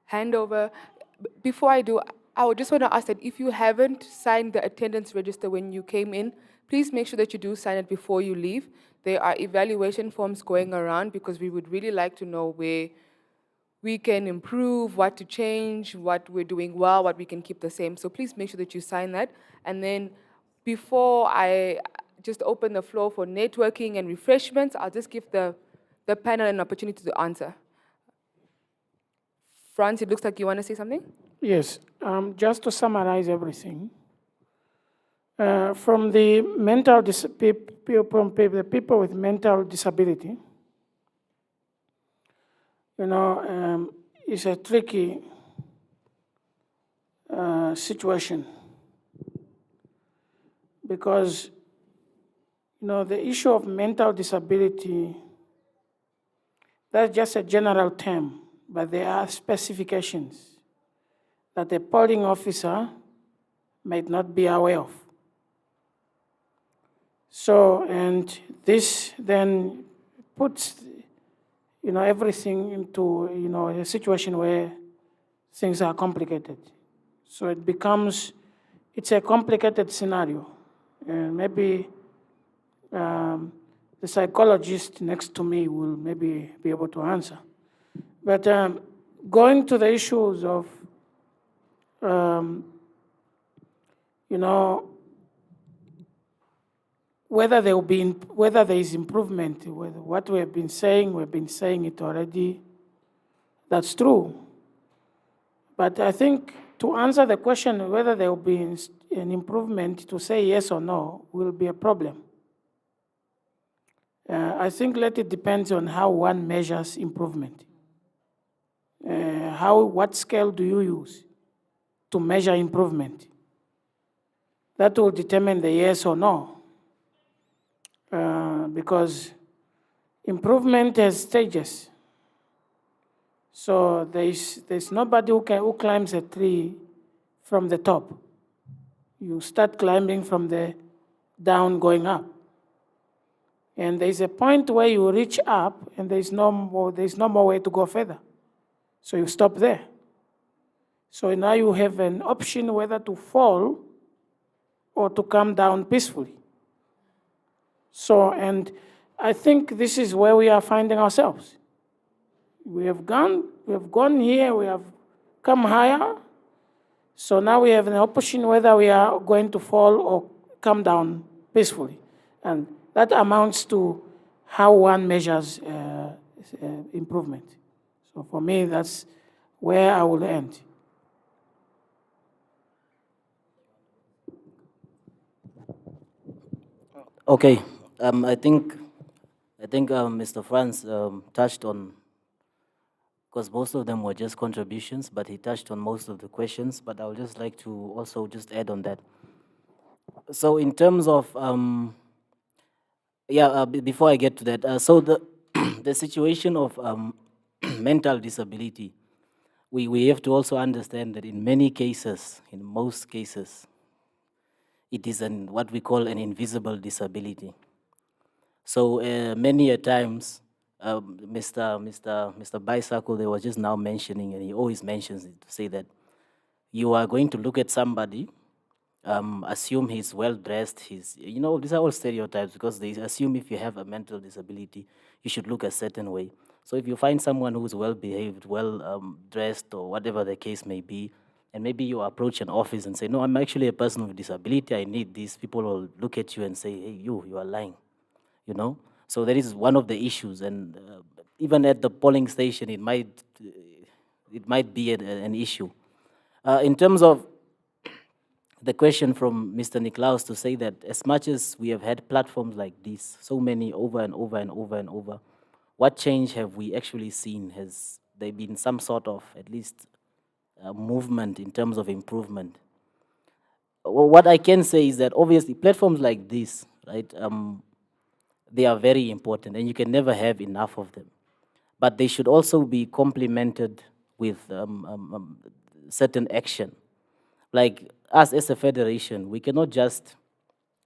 hand over. Before I do, I would just want to ask that if you haven't signed the attendance register when you came in, please make sure that you do sign it before you leave. There are evaluation forms going around because we would really like to know where we can improve, what to change, what we're doing well, what we can keep the same. So please make sure that you sign that. And then before I just open the floor for networking and refreshments, I'll just give the panel an opportunity to answer. Franz, it looks like you want to say something? Yes, just to summarize everything. From the people with mental disability, it's a tricky situation because, the issue of mental disability, that's just a general term, but there are specifications that a polling officer might not be aware of. So, and this then puts, everything into, a situation where things are complicated. So it becomes, it's a complicated scenario. And maybe the psychologist next to me will maybe be able to answer. But going to the issues of, whether there is improvement, whether what we've been saying it already, that's true. But I think to answer the question whether there will be an improvement, to say yes or no will be a problem. I think it depends on how one measures improvement. What scale do you use to measure improvement? That will determine the yes or no. Because improvement has stages. So there's nobody who climbs a tree from the top. You start climbing from the down, going up. And there's a point where you reach up and there's no more way to go further. So you stop there. So now you have an option whether to fall or to come down peacefully. So, and I think this is where we are finding ourselves. We have gone here, we have come higher, So now we have an option whether we are going to fall or come down peacefully. And that amounts to how one measures improvement. So for me, that's where I will end. Okay, I think Mr. Franz touched on, because most of them were just contributions, but he touched on most of the questions. But I would just like to also just add on that. So in terms of before I get to that, so the the situation of mental disability, we have to also understand that in many cases, in most cases, it is what we call an invisible disability. So many a times, Mr. Bicycle, they was just now mentioning, and he always mentions it, to say that you are going to look at somebody, assume he's well dressed, these are all stereotypes, because they assume if you have a mental disability, you should look a certain way. So if you find someone who's well behaved, well dressed, or whatever the case may be, and maybe you approach an office and say, no, I'm actually a person with disability, I need this, people will look at you and say, hey, you are lying. So that is one of the issues, and even at the polling station, it might be an issue. In terms of the question from Mr. Niklaus, to say that as much as we have had platforms like this, so many over and over and over and over, what change have we actually seen? Has there been some sort of, at least, movement in terms of improvement? Well, what I can say is that obviously platforms like this, right, they are very important, and you can never have enough of them. But they should also be complemented with certain action. Like us as a federation, we cannot just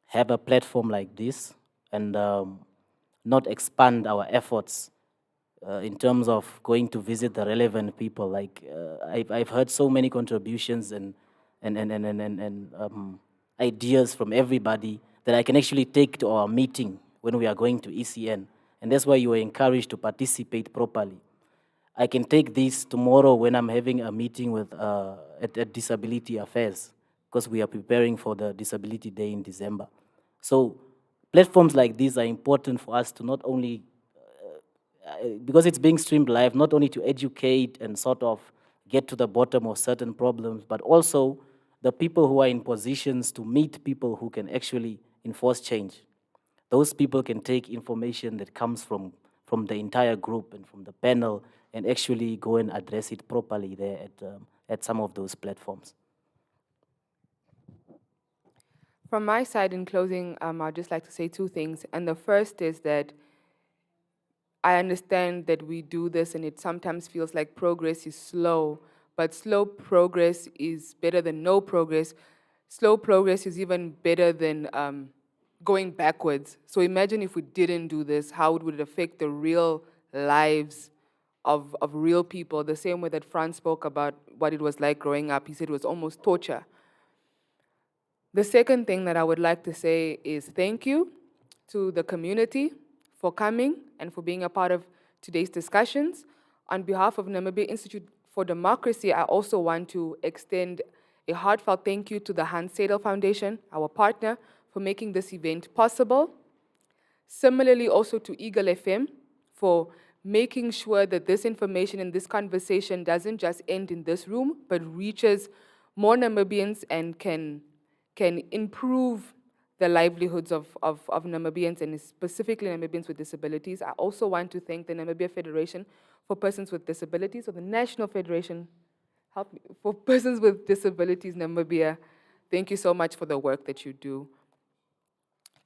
have a platform like this and not expand our efforts in terms of going to visit the relevant people. Like I've heard so many contributions and ideas from everybody that I can actually take to our meeting when we are going to ECN. And that's why you are encouraged to participate properly. I can take this tomorrow when I'm having a meeting with at Disability Affairs, because we are preparing for the Disability Day in December. So platforms like these are important for us to not only, because it's being streamed live, not only to educate and sort of get to the bottom of certain problems, but also the people who are in positions to meet people who can actually enforce change. Those people can take information that comes from the entire group and from the panel and actually go and address it properly there at some of those platforms. From my side, in closing, I'd just like to say two things. And the first is that I understand that we do this and it sometimes feels like progress is slow, but slow progress is better than no progress. Slow progress is even better than going backwards. So imagine if we didn't do this, how it would affect the real lives of real people, the same way that Franz spoke about what it was like growing up. He said it was almost torture. The second thing that I would like to say is thank you to the community for coming and for being a part of today's discussions. On behalf of Namibia Institute for Democracy, I also want to extend a heartfelt thank you to the Hans Sedel Foundation, our partner, for making this event possible. Similarly, also to Eagle FM for making sure that this information and this conversation doesn't just end in this room, but reaches more Namibians and can improve the livelihoods of Namibians, and specifically Namibians with disabilities. I also want to thank the Namibia Federation for Persons with Disabilities, or the National Federation, help me, for Persons with Disabilities Namibia. Thank you so much for the work that you do.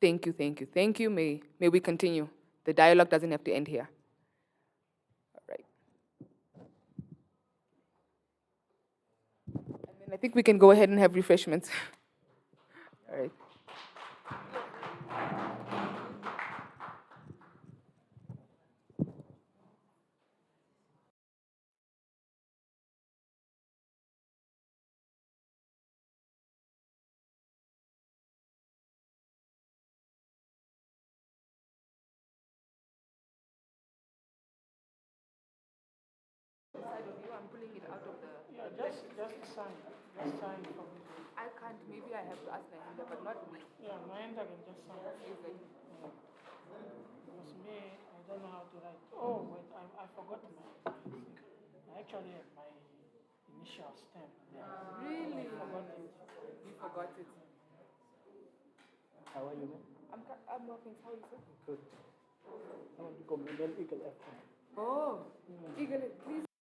Thank you, thank you, thank you. May we continue. The dialogue doesn't have to end here. All right. And then I think we can go ahead and have refreshments. All right. I'm pulling it out of the... Yeah, just sign. Just sign for me. I can't. Maybe I have to ask Nahinda, but not me. Yeah, Mahendra can just sign. Exactly. Yeah. Because me, I don't know how to write. Oh, wait, I forgot I actually have my initial stamp. Yeah. Really? I forgot it. You forgot it. How are you, man? I'm working. How is it? Good. I want to comment on Eagle FM. Oh, Eagle, please.